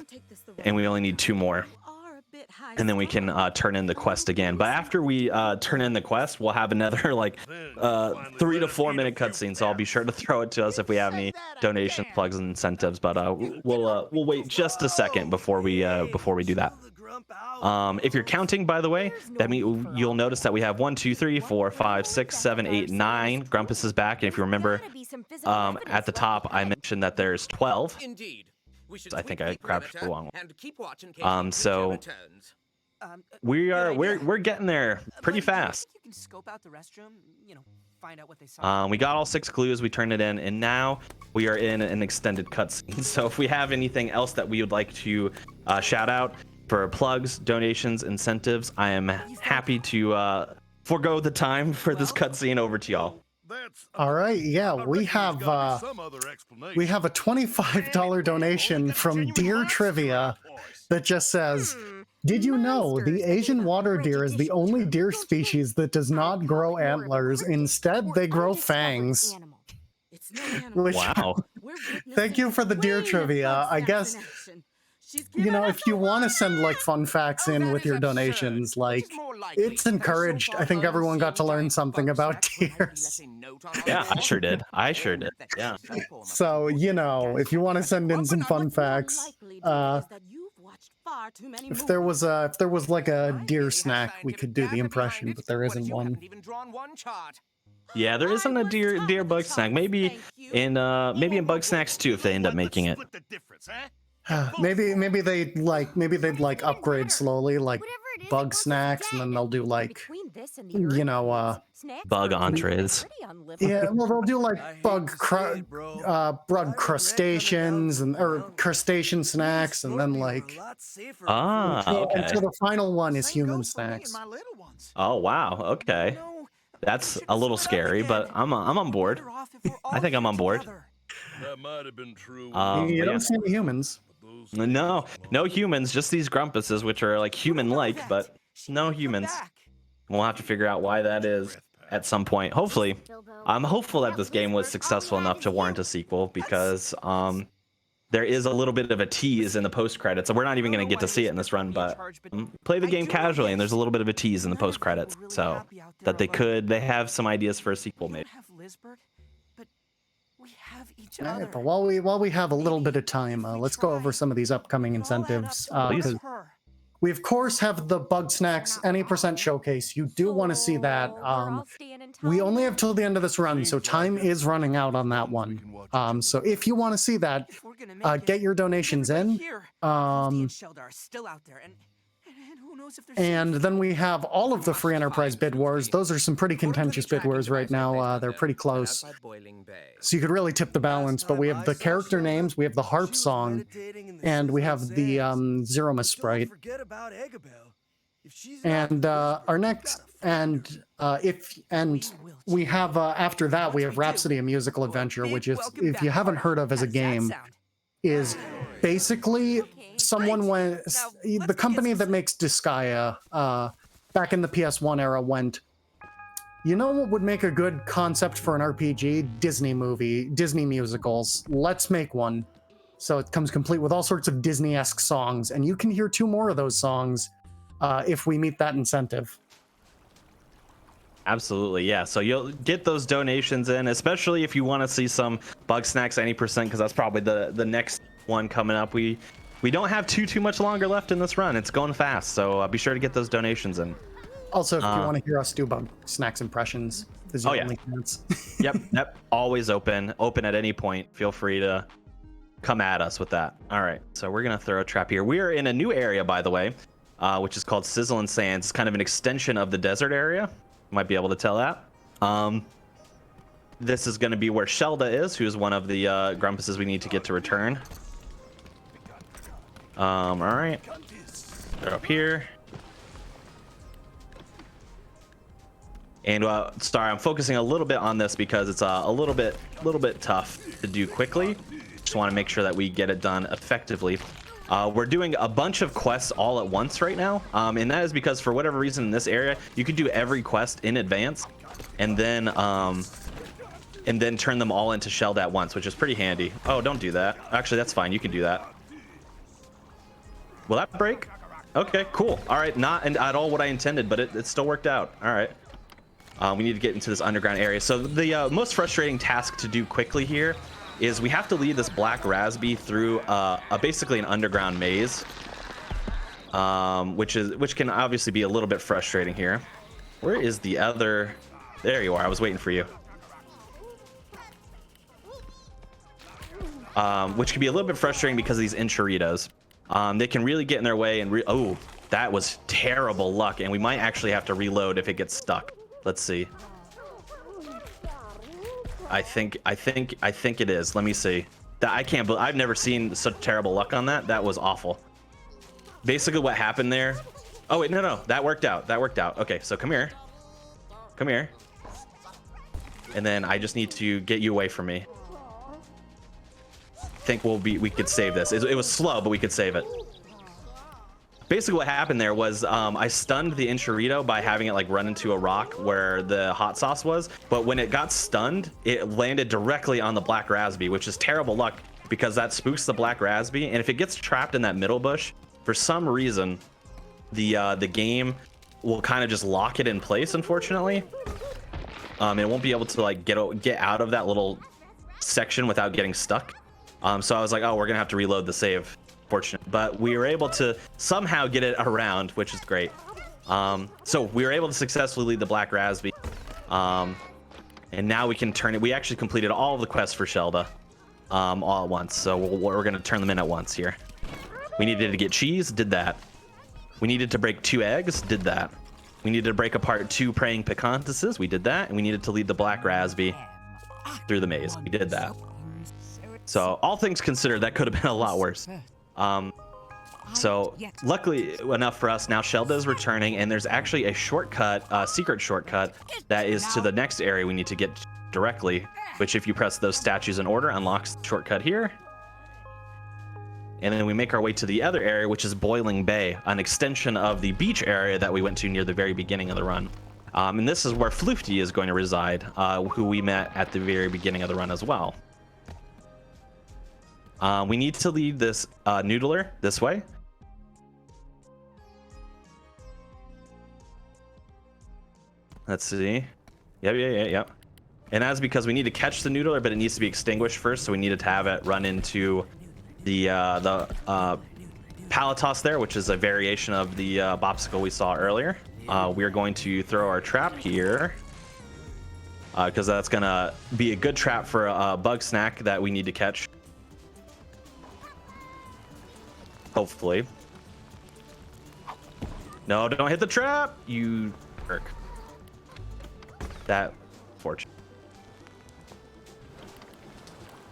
And we only need 2 more. And then we can turn in the quest again. But after we turn in the quest, we'll have another like 3 to 4 minute cutscene. So I'll be sure to throw it to us if we have any donations, plugs, and incentives. But we'll wait just a second before we do that. If you're counting, by the way, that means you'll notice that we have 1, 2, 3, 4, 5, 6, 7, 8, 9. Grumpus is back, and if you remember, at the top I mentioned that there's 12. Indeed. I think I crouched for long. So we're getting there pretty fast. You can scope out the restroom, find out what they We got all 6 clues, we turned it in, and now we are in an extended cutscene. So if we have anything else that we would like to shout out for plugs, donations, incentives, I am happy to forego the time for this cutscene. Over to y'all. All right, yeah, we have a $25 donation from Deer Trivia that just says, "Did you know the Asian water deer is the only deer species that does not grow antlers? Instead, they grow fangs." Which, wow. Thank you for the Deer Trivia. I guess, if you want to send like fun facts in with your donations, like, it's encouraged. I think everyone got to learn something about deers. Yeah, I sure did. Yeah. So, if you want to send in some fun facts, if there was like a deer snack, we could do the impression, but there isn't one. Yeah, there isn't a deer bug snack. Maybe in Bugsnax too, if they end up making it. maybe they'd upgrade slowly, like Bugsnax, and then they'll do like bug entrees. Yeah, well, they'll do like bug crustaceans or crustacean snacks, and then like okay. And so the final one is human snacks. Oh wow, okay, that's a little scary, but I'm on board. I think I'm on board. That might have been true. You don't see any humans. No humans, just these grumpuses, which are like human-like, but no humans. We'll have to figure out why that is at some point. Hopefully, I'm hopeful that this game was successful enough to warrant a sequel, because there is a little bit of a tease in the post-credits. So we're not even going to get to see it in this run, but play the game casually, and there's a little bit of a tease in the post-credits, so that they have some ideas for a sequel maybe. All right, but while we have a little bit of time, let's go over some of these upcoming incentives. We of course have the Bugsnax any % showcase. You do want to see that. We only have till the end of this run, so time is running out on that one. So if you want to see that, get your donations in. Who knows if there's And then we have all of the free enterprise bid wars. Those are some pretty contentious bid wars right now. They're pretty close. So you could really tip the balance, but we have the character names, we have the harp song, and we have the Zeroma sprite. And our next, and we have after that we have Rhapsody: A Musical Adventure, which is, if you haven't heard of as a game, is basically someone went, the company that makes Disgaea back in the PS1 era went, you know what would make a good concept for an RPG? Disney movie, Disney musicals. Let's make one. So it comes complete with all sorts of Disney-esque songs, and you can hear 2 more of those songs if we meet that incentive. Absolutely, yeah. So you'll get those donations in, especially if you want to see some Bugsnax any percent, because that's probably the next one coming up. We don't have too much longer left in this run. It's going fast, so be sure to get those donations in. Also, if you want to hear us do Bugsnax impressions, this is your only chance. Yep. Always open at any point. Feel free to come at us with that. All right, so we're gonna throw a trap here. We are in a new area, by the way, which is called Sizzling Sands. It's kind of an extension of the desert area. You might be able to tell that. This is going to be where Shelda is, who is one of the Grumpuses we need to get to return. All right, they're up here. And sorry, I'm focusing a little bit on this because it's a little bit tough to do quickly. Just want to make sure that we get it done effectively. We're doing a bunch of quests all at once right now, and that is because for whatever reason in this area you could do every quest in advance and then turn them all into Shelled at once, which is pretty handy. Oh, don't do that. Actually, that's fine. You can do that. Will that break? Okay, cool. All right, not at all what I intended, but it still worked out. All right. We need to get into this underground area. So the most frustrating task to do quickly here is we have to lead this black Rasby through basically an underground maze, which can obviously be a little bit frustrating here. Where is the other? There you are. I was waiting for you. Which can be a little bit frustrating because of these enchiritos. They can really get in their way and oh, that was terrible luck, and we might actually have to reload if it gets stuck. Let's see. I think it is. Let me see. I've never seen such terrible luck on that. That was awful. Basically what happened there. Oh wait, no, that worked out. Okay, so come here. And then I just need to get you away from me. I think we could save this. It was slow, but we could save it. Basically what happened there was I stunned the enchirito by having it like run into a rock where the hot sauce was, but when it got stunned, it landed directly on the black Rasby, which is terrible luck because that spooks the black Rasby, and if it gets trapped in that middle bush, for some reason, the game will kind of just lock it in place, unfortunately. It won't be able to like get out of that little section without getting stuck. So I was like, oh, we're gonna have to reload the save. Fortunate, but we were able to somehow get it around, which is great. So we were able to successfully lead the black Rasby, and now we can turn it. We actually completed all of the quests for Shelda all at once, so we're going to turn them in at once here. We needed to get cheese, did that. We needed to break 2 eggs, did that. We needed to break apart 2 praying picantuses, we did that. And we needed to lead the black Rasby through the maze, we did that. So all things considered, that could have been a lot worse. So luckily enough for us, now Shelda is returning, and there's actually a shortcut, secret shortcut that is to the next area we need to get directly, which if you press those statues in order unlocks the shortcut here. And then we make our way to the other area, which is Boiling Bay, an extension of the beach area that we went to near the very beginning of the run. And this is where Floofty is going to reside, who we met at the very beginning of the run as well. We need to lead this noodler this way. Let's see. Yep. And that's because we need to catch the noodler, but it needs to be extinguished first, so we needed to have it run into the palatos there, which is a variation of the bopsicle we saw earlier. We are going to throw our trap here, because that's going to be a good trap for a Bugsnax that we need to catch. Hopefully. No, don't hit the trap, you jerk. That fortune.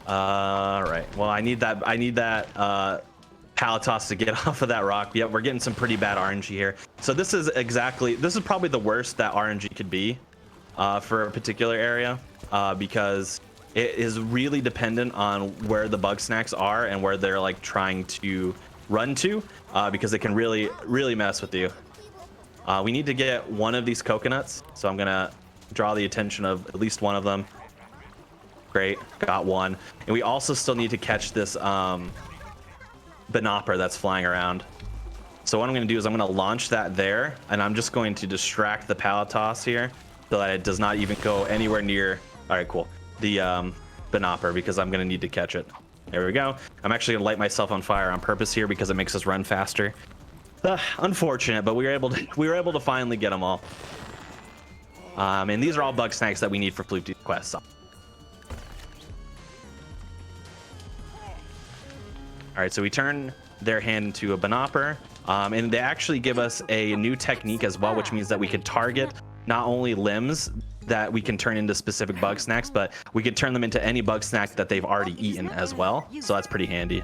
Right. Well, I need that pallet toss to get off of that rock. Yep, we're getting some pretty bad RNG here. So this is probably the worst that RNG could be for a particular area because it is really dependent on where the Bugsnax are and where they're like trying to run to because it can really mess with you. We need to get one of these coconuts, so I'm gonna draw the attention of at least one of them. Great, got one. And we also still need to catch this banopper that's flying around. So what I'm going to do is I'm going to launch that there, and I'm just going to distract the pallet toss here so that it does not even go anywhere near. All right, cool. The banopper, because I'm going to need to catch it. There we go. I'm actually going to light myself on fire on purpose here because it makes us run faster. Unfortunate, but we were able to finally get them all. And these are all Bugsnax that we need for Floopy quests. All right, so we turn their hand into a banopper, and they actually give us a new technique as well, which means that we could target not only limbs that we can turn into specific Bugsnax, but we could turn them into any Bugsnax that they've already eaten as well. So that's pretty handy.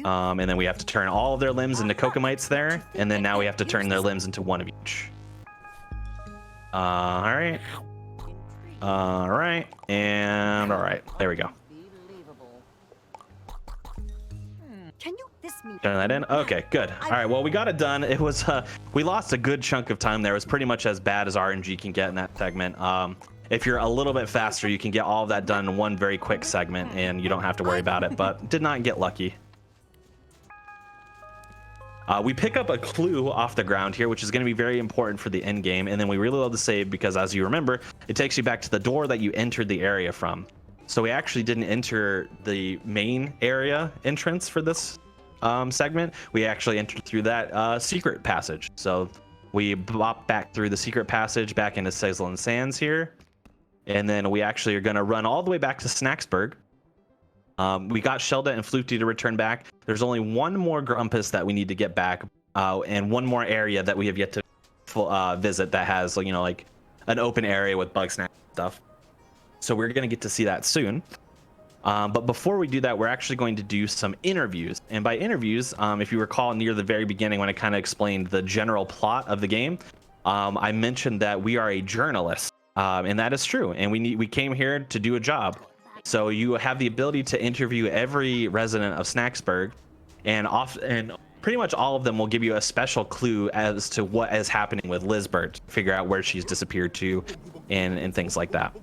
And then we have to turn all of their limbs into Kokomites there, and then now we have to turn their limbs into one of each. All right. All right, and all right, there we go. Turn that in. Okay, good. All right, well, we got it done. It was we lost a good chunk of time there. It was pretty much as bad as RNG can get in that segment. If you're a little bit faster, you can get all of that done in one very quick segment, and you don't have to worry about it. But did not get lucky. We pick up a clue off the ground here, which is going to be very important for the end game, and then we really love to save because, as you remember, it takes you back to the door that you entered the area from. So we actually didn't enter the main area entrance for this segment. We actually entered through that secret passage. So we bop back through the secret passage back into Sizzling Sands here, and then we actually are going to run all the way back to Snacksburg. We got Shelda and Floopty to return back. There's only one more Grumpus that we need to get back, and one more area that we have yet to visit that has, you know, like an open area with Bugsnax stuff. So we're gonna get to see that soon. But before we do that, we're actually going to do some interviews. And by interviews, if you recall near the very beginning when I kind of explained the general plot of the game, I mentioned that we are a journalist, and that is true. And we came here to do a job. So you have the ability to interview every resident of Snacksburg, and pretty much all of them will give you a special clue as to what is happening with Lizbert, figure out where she's disappeared to, and things like that.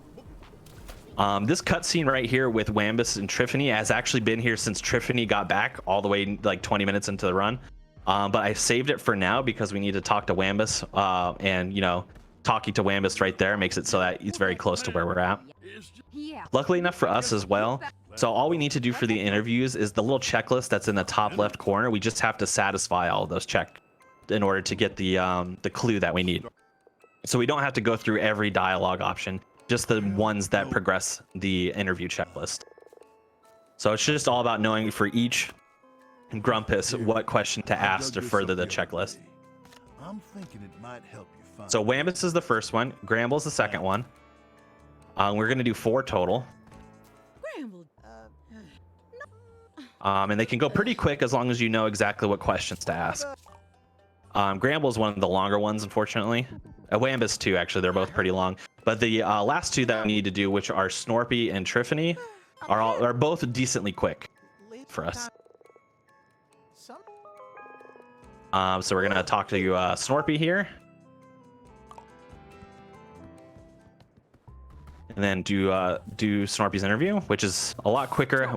This cutscene right here with Wambus and Triffany has actually been here since Triffany got back, all the way like 20 minutes into the run. But I saved it for now because we need to talk to Wambus, and you know, talking to Wambus right there makes it so that he's very close to where we're at. Luckily enough for us as well, so all we need to do for the interviews is the little checklist that's in the top left corner. We just have to satisfy all of those checks in order to get the clue that we need. So we don't have to go through every dialogue option, just the ones that progress the interview checklist. So it's just all about knowing for each Grumpus what question to ask to further the checklist. I'm thinking it might help you find. So Wambus is the first one, Gramble's the second one. We're gonna do 4 total. Scrambled. And they can go pretty quick as long as you know exactly what questions to ask. Gramble is one of the longer ones, unfortunately. Wambus too, actually, they're both pretty long. But the last 2 that we need to do, which are Snorpy and Triffany, are both decently quick for us. So we're gonna talk to Snorpy here. And then do Snorpy's interview, which is a lot quicker,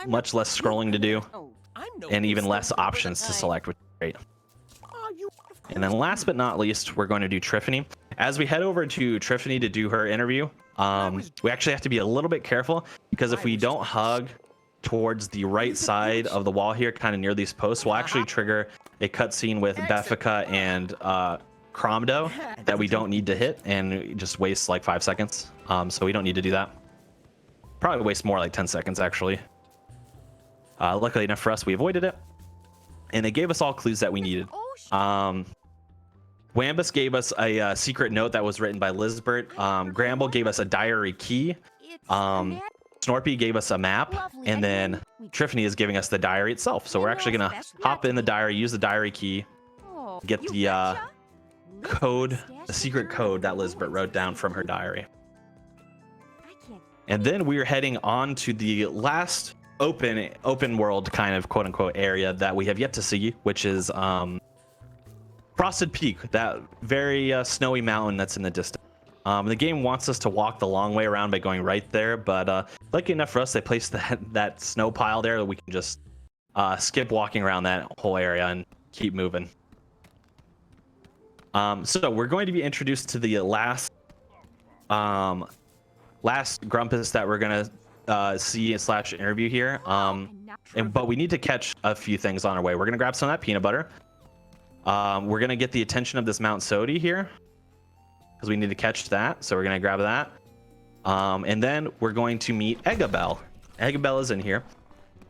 much less scrolling to do, and even less options to select, which is great. And then last but not least, we're going to do Triffany. As we head over to Triffany to do her interview, we actually have to be a little bit careful, because if we don't hug towards the right side of the wall here, kind of near these posts, we'll actually trigger a cutscene with Beffica and Cromdo that we don't need to hit, and it just wastes like 5 seconds. So we don't need to do that. Probably waste more, like 10 seconds actually. Luckily enough for us, we avoided it, and they gave us all clues that we needed. Wambus gave us a secret note that was written by Lizbert. Gramble gave us a diary key. Snorpy gave us a map, and then Triffany is giving us the diary itself. So we're actually gonna hop in the diary, use the diary key, get the code, the secret code that Lizbert wrote down from her diary. And then we are heading on to the last open world kind of quote unquote area that we have yet to see, which is Frosted Peak, that very snowy mountain that's in the distance. The game wants us to walk the long way around by going right there, but lucky enough for us, they placed that snow pile there that we can just skip walking around that whole area and keep moving. So we're going to be introduced to the last Grumpus that we're gonna see / interview here. But we need to catch a few things on our way. We're gonna grab some of that peanut butter. We're gonna get the attention of this Mount Sodi here, because we need to catch that. So we're gonna grab that. And then we're going to meet Eggabell. Eggabell is in here.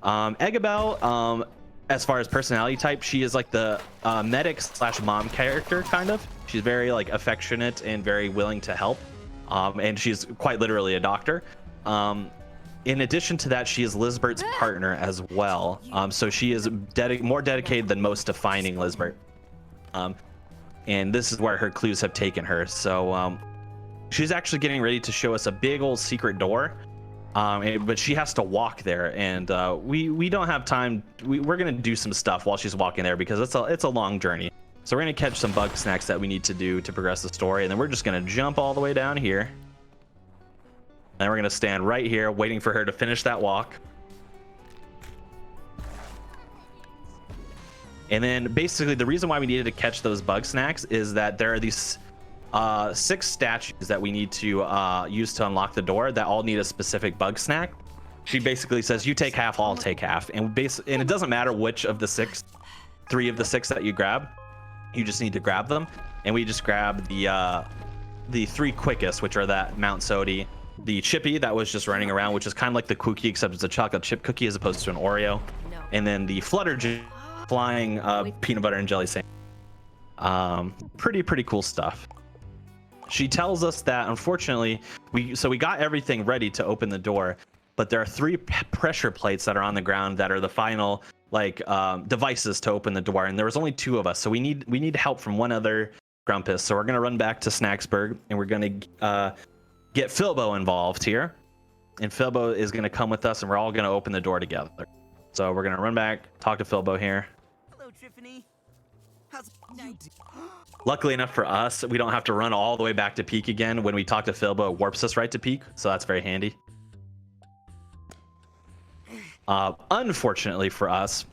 Eggabell, as far as personality type, she is like the medic / mom character, kind of. She's very like affectionate and very willing to help. And she's quite literally a doctor. In addition to that, she is Lizbert's partner as well. So she is more dedicated than most to finding Lizbert. And this is where her clues have taken her. So she's actually getting ready to show us a big old secret door. But she has to walk there, and we don't have time. We're gonna do some stuff while she's walking there because it's a long journey. So we're gonna catch some Bugsnax that we need to do to progress the story, and then we're just gonna jump all the way down here. And we're gonna stand right here waiting for her to finish that walk. And then basically the reason why we needed to catch those Bugsnax is that there are these 6 statues that we need to use to unlock the door that all need a specific Bugsnax. She basically says, you take half, I'll take half. And it doesn't matter which of the 3 of the 6 that you grab. You just need to grab them. And we just grab the 3 quickest, which are that Mount Sodi, the Chippy that was just running around, which is kind of like the cookie, except it's a chocolate chip cookie as opposed to an Oreo. And then the Flutterjig flying peanut butter and jelly sandwich. Pretty cool stuff. She tells us that unfortunately we got everything ready to open the door, but there are 3 pressure plates that are on the ground that are the final like devices to open the door, and there was only 2 of us, so we need help from one other Grumpus. So we're gonna run back to Snacksburg and we're gonna get Filbo involved here, and Filbo is gonna come with us, and we're all gonna open the door together. So we're gonna run back, talk to Filbo here. Hello, Triffany. How's you do? Luckily enough for us, we don't have to run all the way back to Peak again. When we talk to Filbo, it warps us right to Peak, so that's very handy. Unfortunately for us,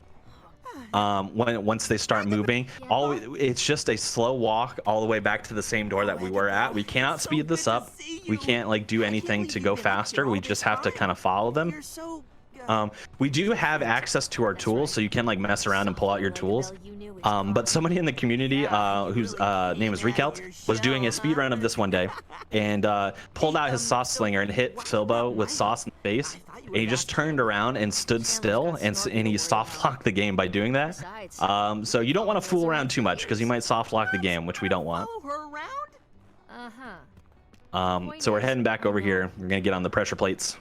once they start moving, it's just a slow walk all the way back to the same door that we were at. We cannot speed this up. We can't like do anything to go faster. We just have to kind of follow them. We do have access to our tools, so you can like mess around and pull out your tools. But somebody in the community whose name is Rekelt was doing a speed run of this one day and pulled out his sauce slinger and hit Filbo with sauce in the face. And he just turned around and stood still, and he soft locked the game by doing that. So you don't want to fool around too much because you might soft lock the game, which we don't want. So we're heading back over here. We're gonna get on the pressure plates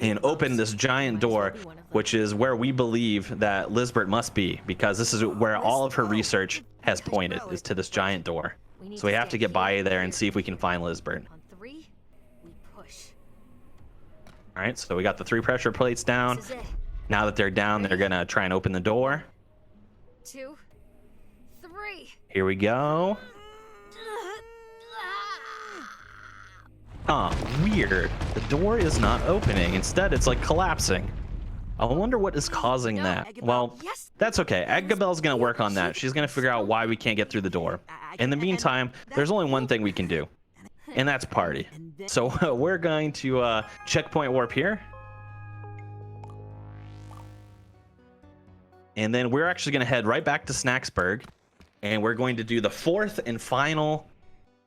and open this giant door, which is where we believe that Lizbert must be, because this is where all of her research has pointed, is to this giant door. So we have to get by there and see if we can find Lizbert. All right, so we got the 3 pressure plates down. Now that they're down, they're gonna try and open the door. 2, 3. Here we go. Oh, weird. The door is not opening. Instead, it's like collapsing. I wonder what is causing that. Well, that's okay. Eggabell's gonna work on that. She's gonna figure out why we can't get through the door. In the meantime, there's only one thing we can do, and that's party. So we're going to checkpoint warp here. And then we're actually gonna head right back to Snacksburg, and we're going to do the 4th and final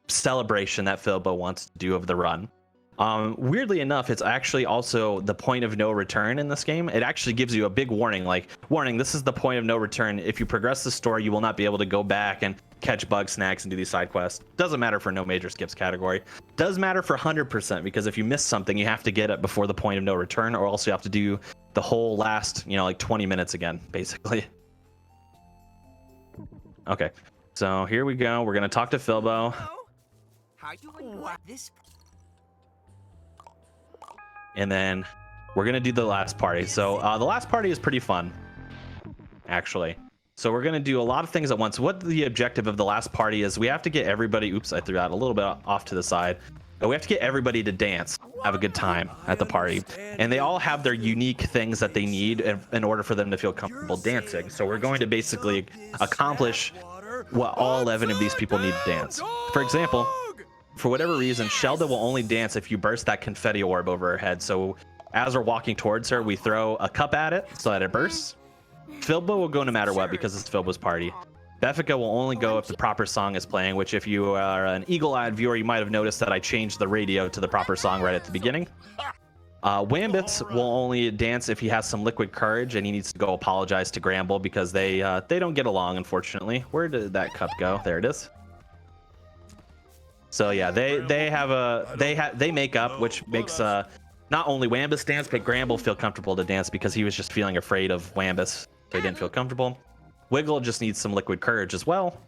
celebration that Filbo wants to do of the run. Weirdly enough, it's actually also the point of no return in this game. It actually gives you a big warning, like, warning, this is the point of no return. If you progress the story, you will not be able to go back and catch Bugsnax and do these side quests. Doesn't matter for no major skips category. Does matter for 100%, because if you miss something, you have to get it before the point of no return, or else you have to do the whole last, you know, like 20 minutes again, basically. Okay, so here we go. We're gonna talk to Philbo. How you like this? And then we're gonna do the last party. So the last party is pretty fun, actually. So we're gonna do a lot of things at once. What the objective of the last party is, we have to get everybody, oops, I threw that a little bit off to the side. We have to get everybody to dance, have a good time at the party. And they all have their unique things that they need in order for them to feel comfortable dancing. So we're going to basically accomplish what all 11 of these people need to dance. For example, for whatever reason, Shelda will only dance if you burst that confetti orb over her head. So as we're walking towards her, we throw a cup at it so that it bursts. Philbo will go no matter what because it's Philbo's party. Beffica will only go if the proper song is playing, which if you are an eagle-eyed viewer, you might have noticed that I changed the radio to the proper song right at the beginning. Wambus will only dance if he has some liquid courage and he needs to go apologize to Gramble because they don't get along, unfortunately. Where did that cup go? There it is. So yeah, they make up, which makes not only Wambus dance, but Gramble feel comfortable to dance because he was just feeling afraid of Wambus, so he didn't feel comfortable. Wiggle just needs some liquid courage as well.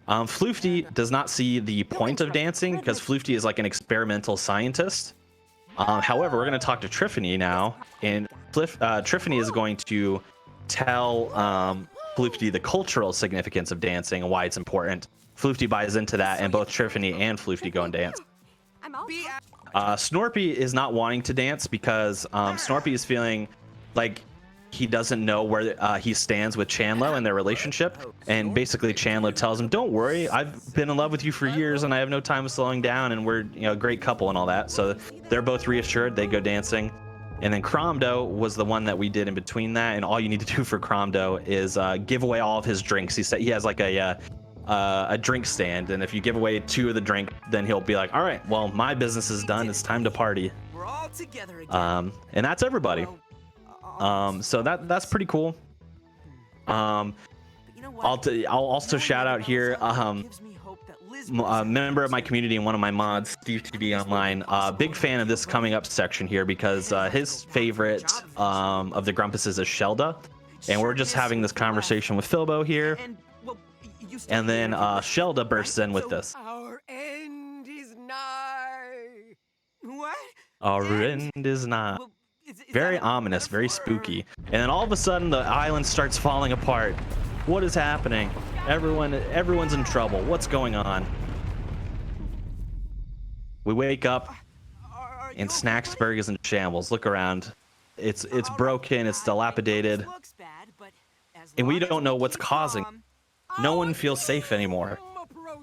Floofty does not see the point of dancing because Floofty is like an experimental scientist. However, we're going to talk to Triffany now, and Triffany is going to tell Floofty the cultural significance of dancing and why it's important. Floofty buys into that, and both Triffany and Floofty go and dance. Snorpy is not wanting to dance because Snorpy is feeling like he doesn't know where he stands with Chandlo in their relationship, and basically Chandlo tells him, don't worry, I've been in love with you for years and I have no time of slowing down, and we're, you know, a great couple and all that. So they're both reassured. They go dancing. And then Cromdo was the one that we did in between that, and all you need to do for Cromdo is give away all of his drinks. He said he has like a drink stand, and if you give away 2 of the drink, then he'll be like, all right, well, my business is done, it's time to party. We're all together again. And that's everybody. So that's pretty cool. I'll also shout out here a member of my community and one of my mods, Steve TD Online, big fan of this coming up section here because his favorite of the Grumpuses is Shelda, and we're just having this conversation with Philbo here, and then Shelda bursts in with this. Our end is nigh. What? Our end is nigh. Very ominous, very spooky. And then all of a sudden the island starts falling apart. What is happening? Everyone's in trouble. What's going on? We wake up and Snacksburg is in shambles. Look around. It's broken, it's dilapidated. And we don't know what's causing. No one feels safe anymore.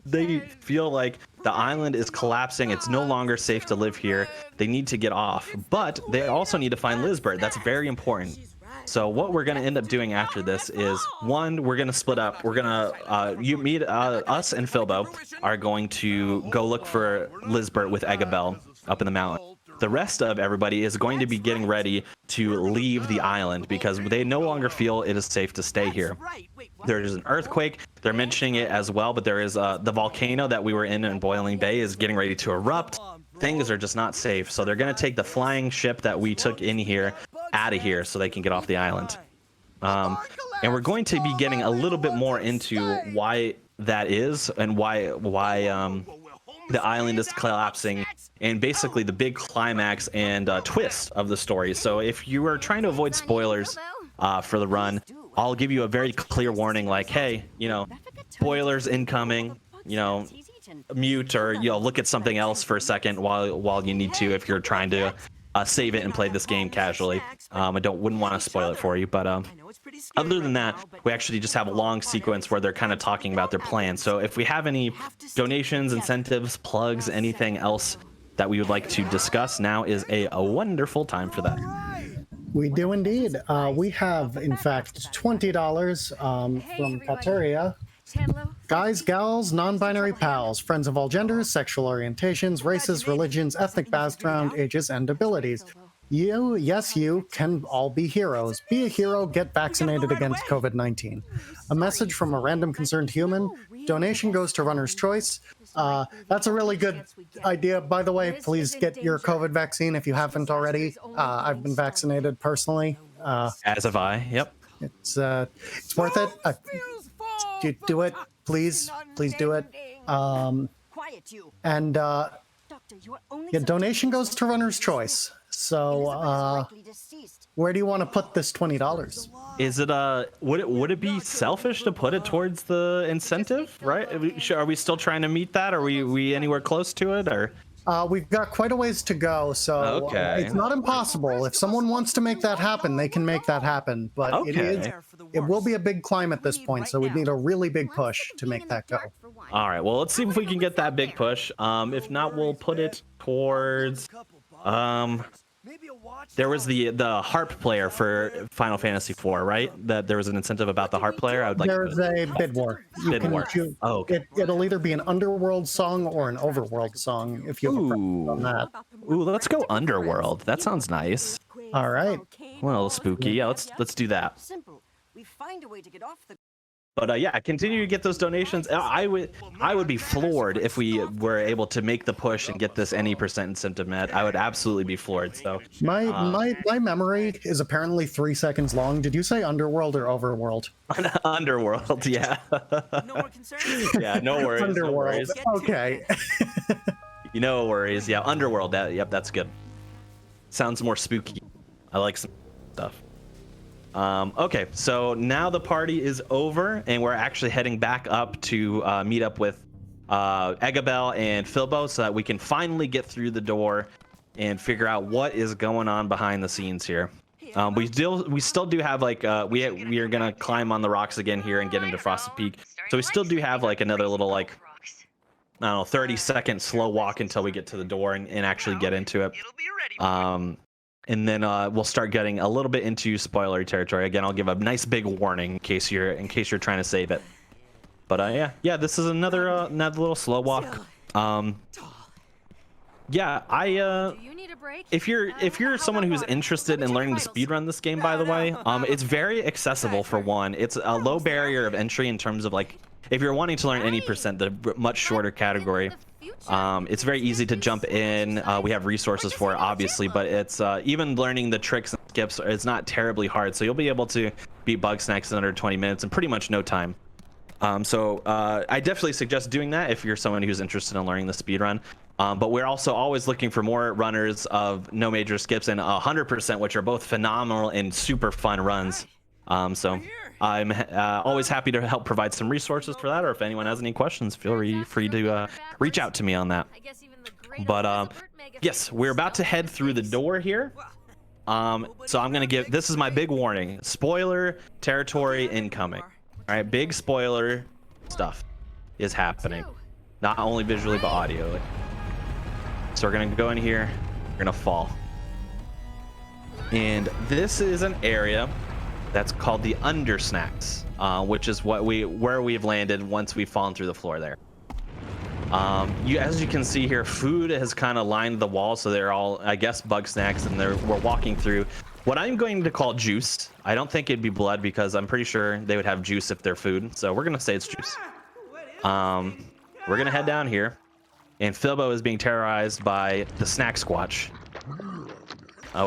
They feel like the island is collapsing. It's no longer safe to live here. They need to get off, but they also need to find Lizbert. That's very important. So what we're going to end up doing after this is, one, we're going to split up. We're going to, us and Philbo are going to go look for Lizbert with Eggabell up in the mountain. The rest of everybody is going to be getting ready to leave the island because they no longer feel it is safe to stay here. There is an earthquake. They're mentioning it as well, but there is the volcano that we were in Boiling Bay is getting ready to erupt. Things are just not safe. So they're going to take the flying ship that we took in here out of here so they can get off the island. And we're going to be getting a little bit more into why that is and why the island is collapsing, and basically the big climax and twist of the story. So if you are trying to avoid spoilers for the run, I'll give you a very clear warning, like, hey, you know, spoilers incoming, you know, mute or, you know, look at something else for a second while you need to if you're trying to save it and play this game casually. I wouldn't want to spoil it for you, but other than that, we actually just have a long sequence where they're kind of talking about their plans. So if we have any donations, incentives, plugs, anything else that we would like to discuss, now is a wonderful time for that. We do indeed. We have, in fact, $20 from Kateria. Guys, gals, non-binary pals, friends of all genders, sexual orientations, races, religions, ethnic background, ages, and abilities. You, yes, you, can all be heroes. Be a hero, get vaccinated against COVID-19. A message from a random concerned human. Donation goes to Runner's Choice. That's a really good idea, by the way. Please get your COVID vaccine if you haven't already. I've been vaccinated personally. As have I. Yep. It's worth it. Do it, please do it. And yeah, donation goes to Runner's Choice. So where do you want to put this $20? Is it would it be selfish to put it towards the incentive, right? Are we still trying to meet that? Are we anywhere close to it, or? We've got quite a ways to go, so it's not impossible. If someone wants to make that happen, they can make that happen. But it will be a big climb at this point, so we'd need a really big push to make that go. All right, well, let's see if we can get that big push. If not, we'll put it towards there was the harp player for Final Fantasy IV, right? That there was an incentive about the harp player. I would like. There's a bid war. You can choose. Oh, okay. It'll either be an Underworld song or an Overworld song if you have a preference on that. Ooh, let's go Underworld. That sounds nice. All right. Well, spooky. Yeah, let's do that. We find a way to get off the. But yeah, continue to get those donations. I would be floored if we were able to make the push and get this any percent incentive met. I would absolutely be floored. So my memory is apparently 3 seconds long. Did you say Underworld or Overworld? Underworld, yeah. No more concerns? Yeah, no worries. Underworld. Okay. No worries. Yeah, Underworld. Yep, that's good. Sounds more spooky. I like some stuff. Okay, so now the party is over, and we're actually heading back up to meet up with Egabel and Filbo so that we can finally get through the door and figure out what is going on behind the scenes here. We still do have like we are gonna climb on the rocks again here and get into Frosted Peak, so we still do have like another little like I don't know 30-second slow walk until we get to the door and actually get into it. And then we'll start getting a little bit into spoiler territory. Again, I'll give a nice big warning in case you're trying to save it. But yeah, this is another little slow walk. Yeah, if you're someone who's interested in learning to speedrun this game, by the way, it's very accessible for one. It's a low barrier of entry in terms of like if you're wanting to learn any percent, the much shorter category. It's very easy to jump in. We have resources for it, obviously, but it's even learning the tricks and skips, it's not terribly hard. So you'll be able to beat Bugsnax in under 20 minutes in pretty much no time. So I definitely suggest doing that if you're someone who's interested in learning the speedrun. But we're also always looking for more runners of no major skips and 100%, which are both phenomenal and super fun runs. So I'm always happy to help provide some resources for that, or if anyone has any questions, feel free to reach out to me on that. But yes, we're about to head through the door here. So I'm gonna give, this is my big warning, spoiler territory incoming. All right, big spoiler stuff is happening, not only visually but audio. So we're gonna go in here, we're gonna fall, and this is an area that's called the Undersnacks, which is where we've landed once we've fallen through the floor there. As you can see here, food has kind of lined the wall, so they're all, I guess, Bugsnax, and we're walking through what I'm going to call juice. I don't think it'd be blood because I'm pretty sure they would have juice if they're food, so we're gonna say it's juice. We're gonna head down here, and Filbo is being terrorized by the Snack Squatch,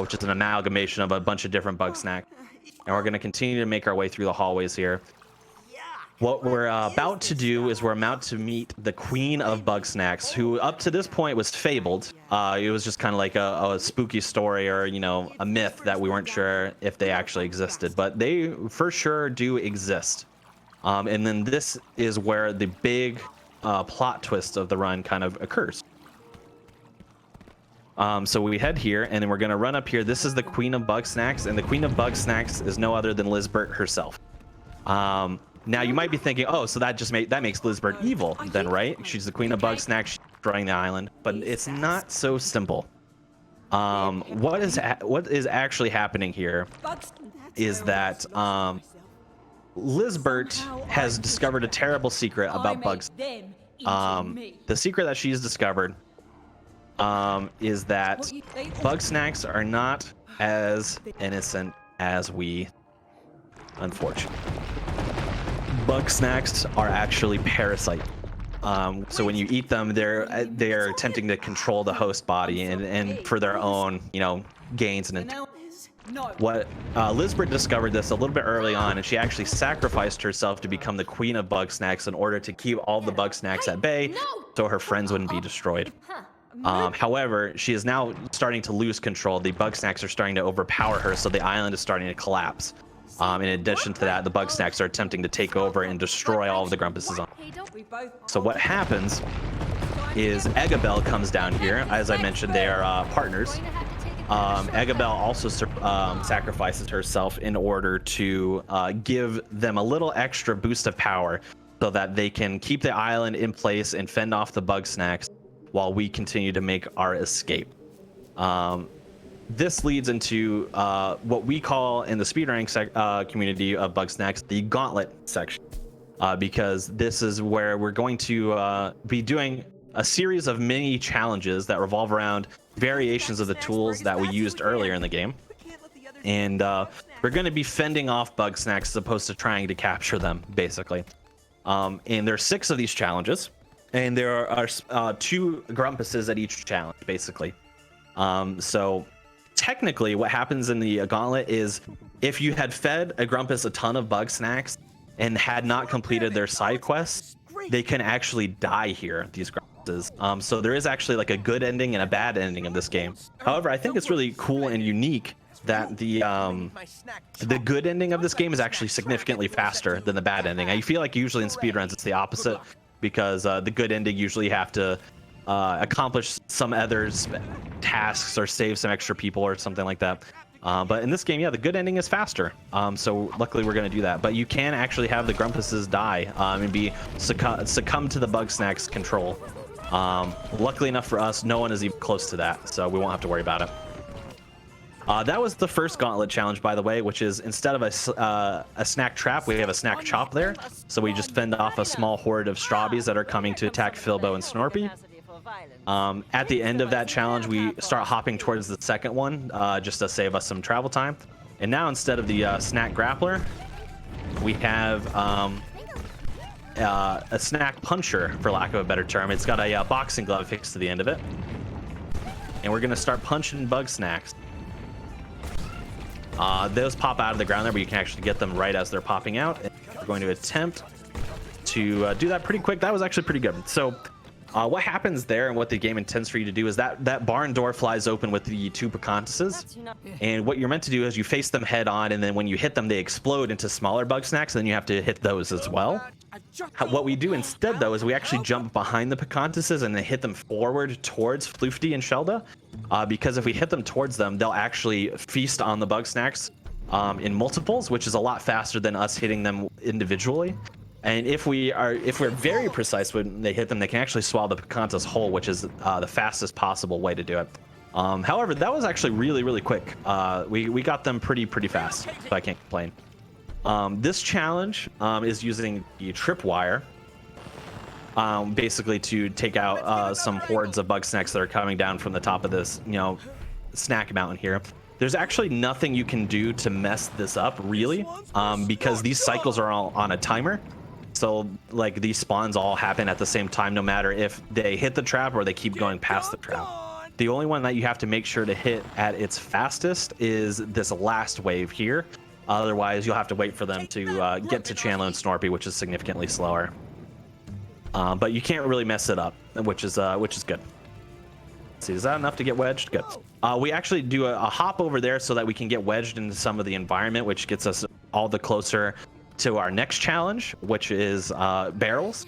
which is an amalgamation of a bunch of different Bugsnax. And we're going to continue to make our way through the hallways here. What we're about to do is we're about to meet the Queen of Bugsnax, who up to this point was fabled. It was just kind of like a spooky story, or a myth that we weren't sure if they actually existed, but they for sure do exist. And then this is where the big plot twist of the run kind of occurs. So we head here, and then we're going to run up here. This is the Queen of Bugsnax, and the Queen of Bugsnax is no other than Lizbert herself. Now you might be thinking, oh, so that makes Lizbert evil then, right? She's the Queen of Bugsnax, she's destroying the island, but it's not so simple. What is actually happening here is that Lizbert has discovered a terrible secret about bugs. The secret that she's discovered is that Bugsnax are not as innocent as we, unfortunately. Bugsnax are actually parasites. So when you eat them, they're attempting to control the host body and for their own, gains and what Lizbert discovered this a little bit early on, and she actually sacrificed herself to become the queen of Bugsnax in order to keep all the Bugsnax at bay, so her friends wouldn't be destroyed. However, she is now starting to lose control. The Bugsnax are starting to overpower her, so the island is starting to collapse. In addition to that, the Bugsnax are attempting to take over and destroy all of the Grumpuses. So what happens is Eggabell comes down here. As I mentioned, they are partners. Eggabell also sacrifices herself in order to give them a little extra boost of power so that they can keep the island in place and fend off the Bugsnax while we continue to make our escape. This leads into what we call in the speedrunning community of Bugsnax the Gauntlet section, because this is where we're going to be doing a series of mini challenges that revolve around variations of the tools that we used earlier in the game, and we're going to be fending off Bugsnax as opposed to trying to capture them, basically. And there's 6 of these challenges, and there are 2 Grumpuses at each challenge, basically. So technically what happens in the Gauntlet is if you had fed a Grumpus a ton of Bugsnax and had not completed their side quests, they can actually die here, these Grumpuses. So there is actually like a good ending and a bad ending of this game. However, I think it's really cool and unique that the good ending of this game is actually significantly faster than the bad ending. I feel like usually in speedruns it's the opposite, because the good ending usually you have to accomplish some other tasks or save some extra people or something like that. But in this game, yeah, the good ending is faster. So luckily we're going to do that. But you can actually have the Grumpuses die and be succumb to the Bugsnax control. Luckily enough for us, no one is even close to that, so we won't have to worry about it. That was the first Gauntlet challenge, by the way, which is instead of a snack trap, we have a snack chop there. So we just fend off a small horde of Strawbies that are coming to attack Filbo and Snorpy. At the end of that challenge, we start hopping towards the second one, just to save us some travel time. And now instead of the snack grappler, we have a snack puncher, for lack of a better term. It's got a boxing glove fixed to the end of it. And we're going to start punching Bugsnax. Those pop out of the ground there, but you can actually get them right as they're popping out. And we're going to attempt to do that pretty quick. That was actually pretty good. So what happens there and what the game intends for you to do is that barn door flies open with the 2 Picantuses. And what you're meant to do is you face them head on, and then when you hit them, they explode into smaller Bugsnax, and then you have to hit those as well. What we do instead, though, is we actually jump behind the Picantuses and then hit them forward towards Floofty and Shelda, because if we hit them towards them, they'll actually feast on the Bugsnax in multiples, which is a lot faster than us hitting them individually. And if we're very precise when they hit them, they can actually swallow the Picantus whole, which is the fastest possible way to do it. However, that was actually really, really quick. We got them pretty fast, so I can't complain. This challenge is using the tripwire, basically to take out some hordes of Bugsnax that are coming down from the top of this, snack mountain here. There's actually nothing you can do to mess this up, really, because these cycles are all on a timer. So, like, these spawns all happen at the same time, no matter if they hit the trap or they keep going past the trap. The only one that you have to make sure to hit at its fastest is this last wave here. Otherwise, you'll have to wait for them to get to Chandler and Snorpy, which is significantly slower. But you can't really mess it up, which is good. Let's see, is that enough to get wedged? Good. We actually do a hop over there so that we can get wedged into some of the environment, which gets us all the closer to our next challenge, which is barrels.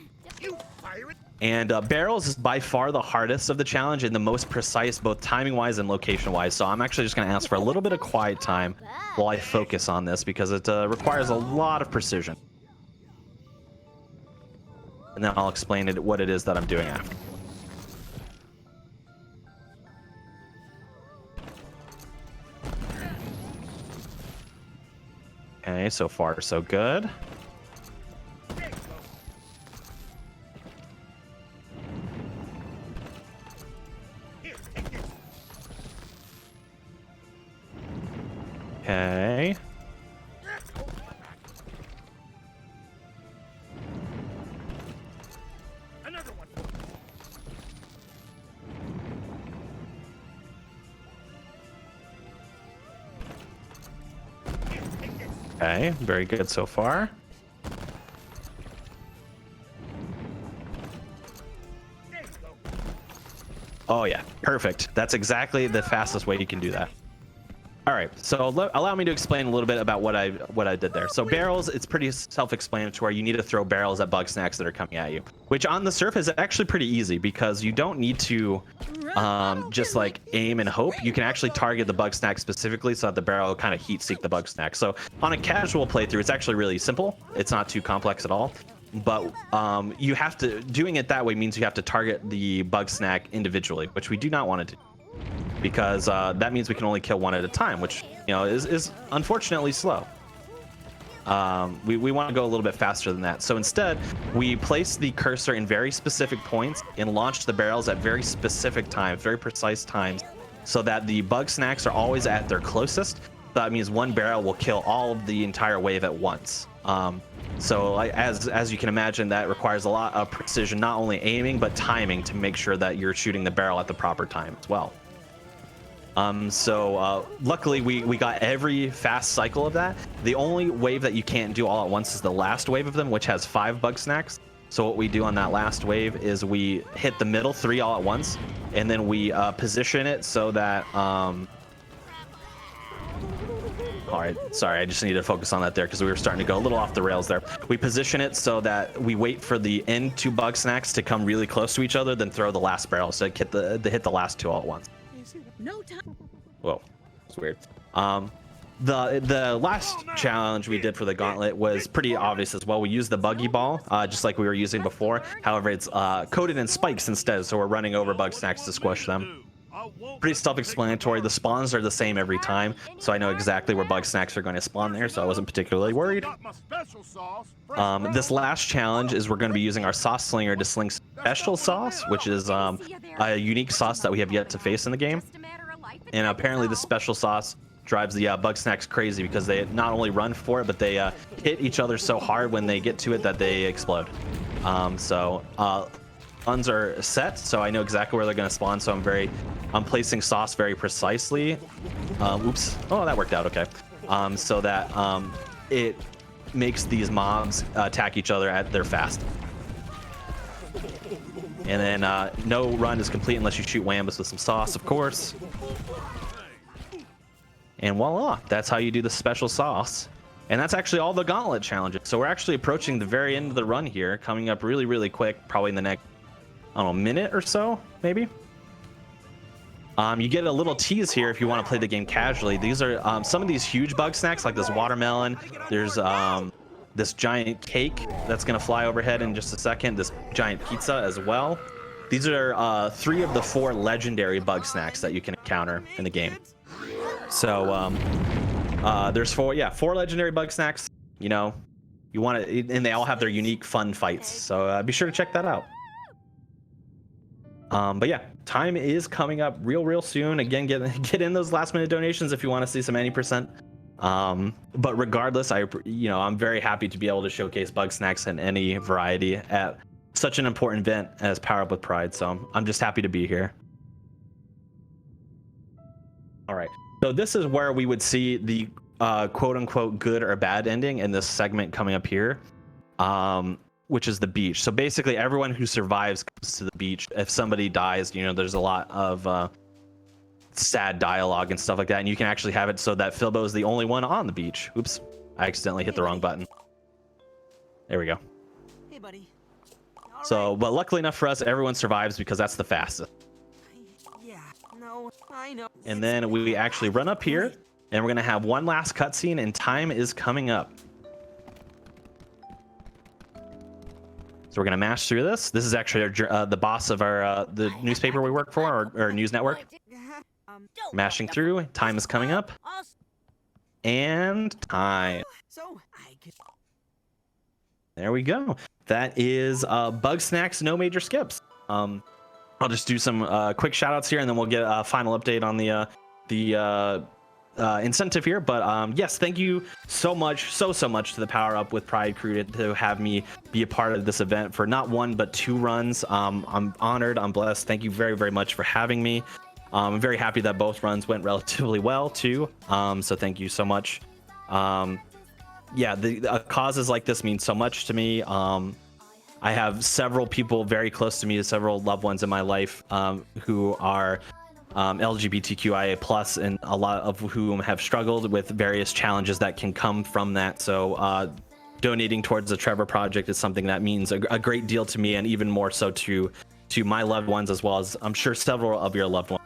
And barrels is by far the hardest of the challenge and the most precise, both timing wise and location wise. So I'm actually just going to ask for a little bit of quiet time while I focus on this, because it requires a lot of precision. And then I'll explain what it is that I'm doing after. Okay, so far so good. Okay. Okay, very good so far. Oh yeah, perfect. That's exactly the fastest way you can do that. All right, so allow me to explain a little bit about what I did there. So barrels, it's pretty self-explanatory. You need to throw barrels at Bugsnax that are coming at you, which on the surface is actually pretty easy because you don't need to just like aim and hope. You can actually target the Bugsnax specifically so that the barrel will kind of heat seek the Bugsnax. So on a casual playthrough, it's actually really simple. It's not too complex at all. But you have to, doing it that way means you have to target the Bugsnax individually, which we do not want to do, because that means we can only kill one at a time, which, you know, is unfortunately slow. We want to go a little bit faster than that. So instead, we place the cursor in very specific points and launch the barrels at very specific times, very precise times, so that the Bugsnax are always at their closest. That means one barrel will kill all of the entire wave at once. So as you can imagine, that requires a lot of precision, not only aiming, but timing to make sure that you're shooting the barrel at the proper time as well. Luckily we got every fast cycle of that. The only wave that you can't do all at once is the last wave of them, which has 5 Bugsnax. So what we do on that last wave is we hit the middle 3 all at once, and then we position it so that all right, sorry, I just needed to focus on that there because we were starting to go a little off the rails there. We position it so that we wait for the end 2 Bugsnax to come really close to each other, then throw the last barrel so hit the last 2 all at once. No time. Whoa, it's weird. The last challenge we did for the Gauntlet was pretty obvious as well. We used the buggy ball, just like we were using before. However, it's coated in spikes instead, so we're running over Bugsnax to squish them. Pretty self-explanatory. The spawns are the same every time, so I know exactly where Bugsnax are going to spawn there, so I wasn't particularly worried. This last challenge is we're going to be using our sauce slinger to sling special sauce, which is a unique sauce that we have yet to face in the game. And apparently the special sauce drives the Bugsnax crazy because they not only run for it, but they hit each other so hard when they get to it that they explode. Guns are set, so I know exactly where they're going to spawn, so I'm placing sauce very precisely. Oops. Oh, that worked out okay. So that it makes these mobs attack each other at their fast. And then no run is complete unless you shoot Wambus with some sauce, of course. And voila, that's how you do the special sauce. And that's actually all the Gauntlet challenges. So we're actually approaching the very end of the run here, coming up really, really quick, probably in the next, I don't know, minute or so, maybe. You get a little tease here if you want to play the game casually. These are some of these huge Bugsnax, like this watermelon. There's this giant cake that's going to fly overhead in just a second. This giant pizza as well. These are 3 of the 4 legendary Bugsnax that you can encounter in the game. So there's 4 legendary Bugsnax. You know, you want to, and they all have their unique fun fights. So be sure to check that out. But yeah, time is coming up real soon. Again, get in those last minute donations if you want to see some any %. But regardless, I'm very happy to be able to showcase Bugsnax in any variety at such an important event as Power Up with Pride. So I'm just happy to be here. All right, so this is where we would see the quote unquote good or bad ending in this segment coming up here. Which is the beach. So basically everyone who survives comes to the beach. If somebody dies, you know, there's a lot of sad dialogue and stuff like that, and you can actually have it so that Filbo is the only one on the beach. Oops, I accidentally hit the wrong button. There we go. Hey, buddy. So, but luckily enough for us, everyone survives because that's the fastest. Yeah, no, I know. And then we actually run up here, and we're gonna have one last cutscene, and time is coming up. So we're gonna mash through this. This is actually the boss of our the newspaper we work for, or news network. Mashing through. Time is coming up. And time. There we go. That is Bugsnax, no major skips. I'll just do some quick shout outs here, and then we'll get a final update on the incentive here, but yes, thank you so much, so much to the Power Up with Pride crew to have me be a part of this event for not one but 2 runs. I'm honored, I'm blessed. Thank you very much for having me. I'm very happy that both runs went relatively well too, so thank you so much. Yeah, the causes like this mean so much to me. I have several people very close to me, several loved ones in my life who are LGBTQIA+, and a lot of whom have struggled with various challenges that can come from that. So donating towards the Trevor Project is something that means a great deal to me, and even more so to my loved ones, as well as I'm sure several of your loved ones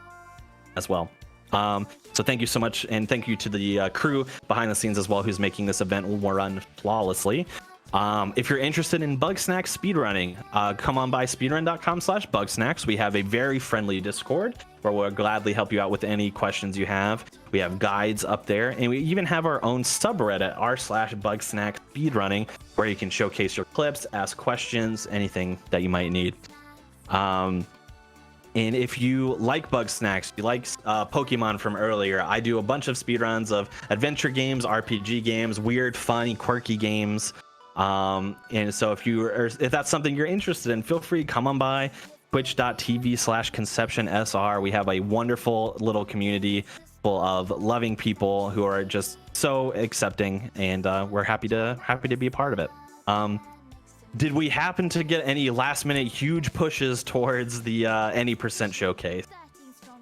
as well. So thank you so much, and thank you to the crew behind the scenes as well, who's making this event run flawlessly. If you're interested in Bugsnax speedrunning, come on by speedrun.com/Bugsnax. We have a very friendly Discord where we'll gladly help you out with any questions you have. We have guides up there, and we even have our own subreddit, r/Bugsnax speedrunning, where you can showcase your clips, ask questions, anything that you might need. And if you like Bugsnax, you like Pokemon from earlier, I do a bunch of speedruns of adventure games, RPG games, weird, funny, quirky games. And so if that's something you're interested in, feel free to come on by twitch.tv/ConceptionSR. We have a wonderful little community full of loving people who are just so accepting, and we're happy to be a part of it. Did we happen to get any last minute huge pushes towards the any percent showcase?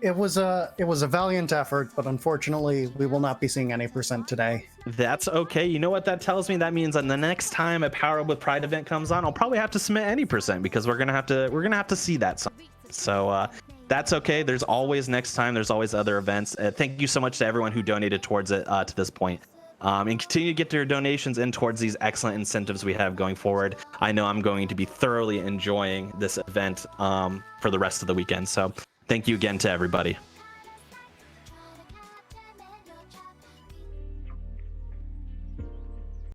It was a valiant effort, but unfortunately we will not be seeing any percent today. That's okay. You know what that tells me? That means on the next time a Power Up with Pride event comes on, I'll probably have to submit any percent, because we're gonna have to see that. So that's okay. There's always next time. There's always other events. Thank you so much to everyone who donated towards it to this point. And continue to get their donations in towards these excellent incentives we have going forward. I know I'm going to be thoroughly enjoying this event for the rest of the weekend. So thank you again to everybody.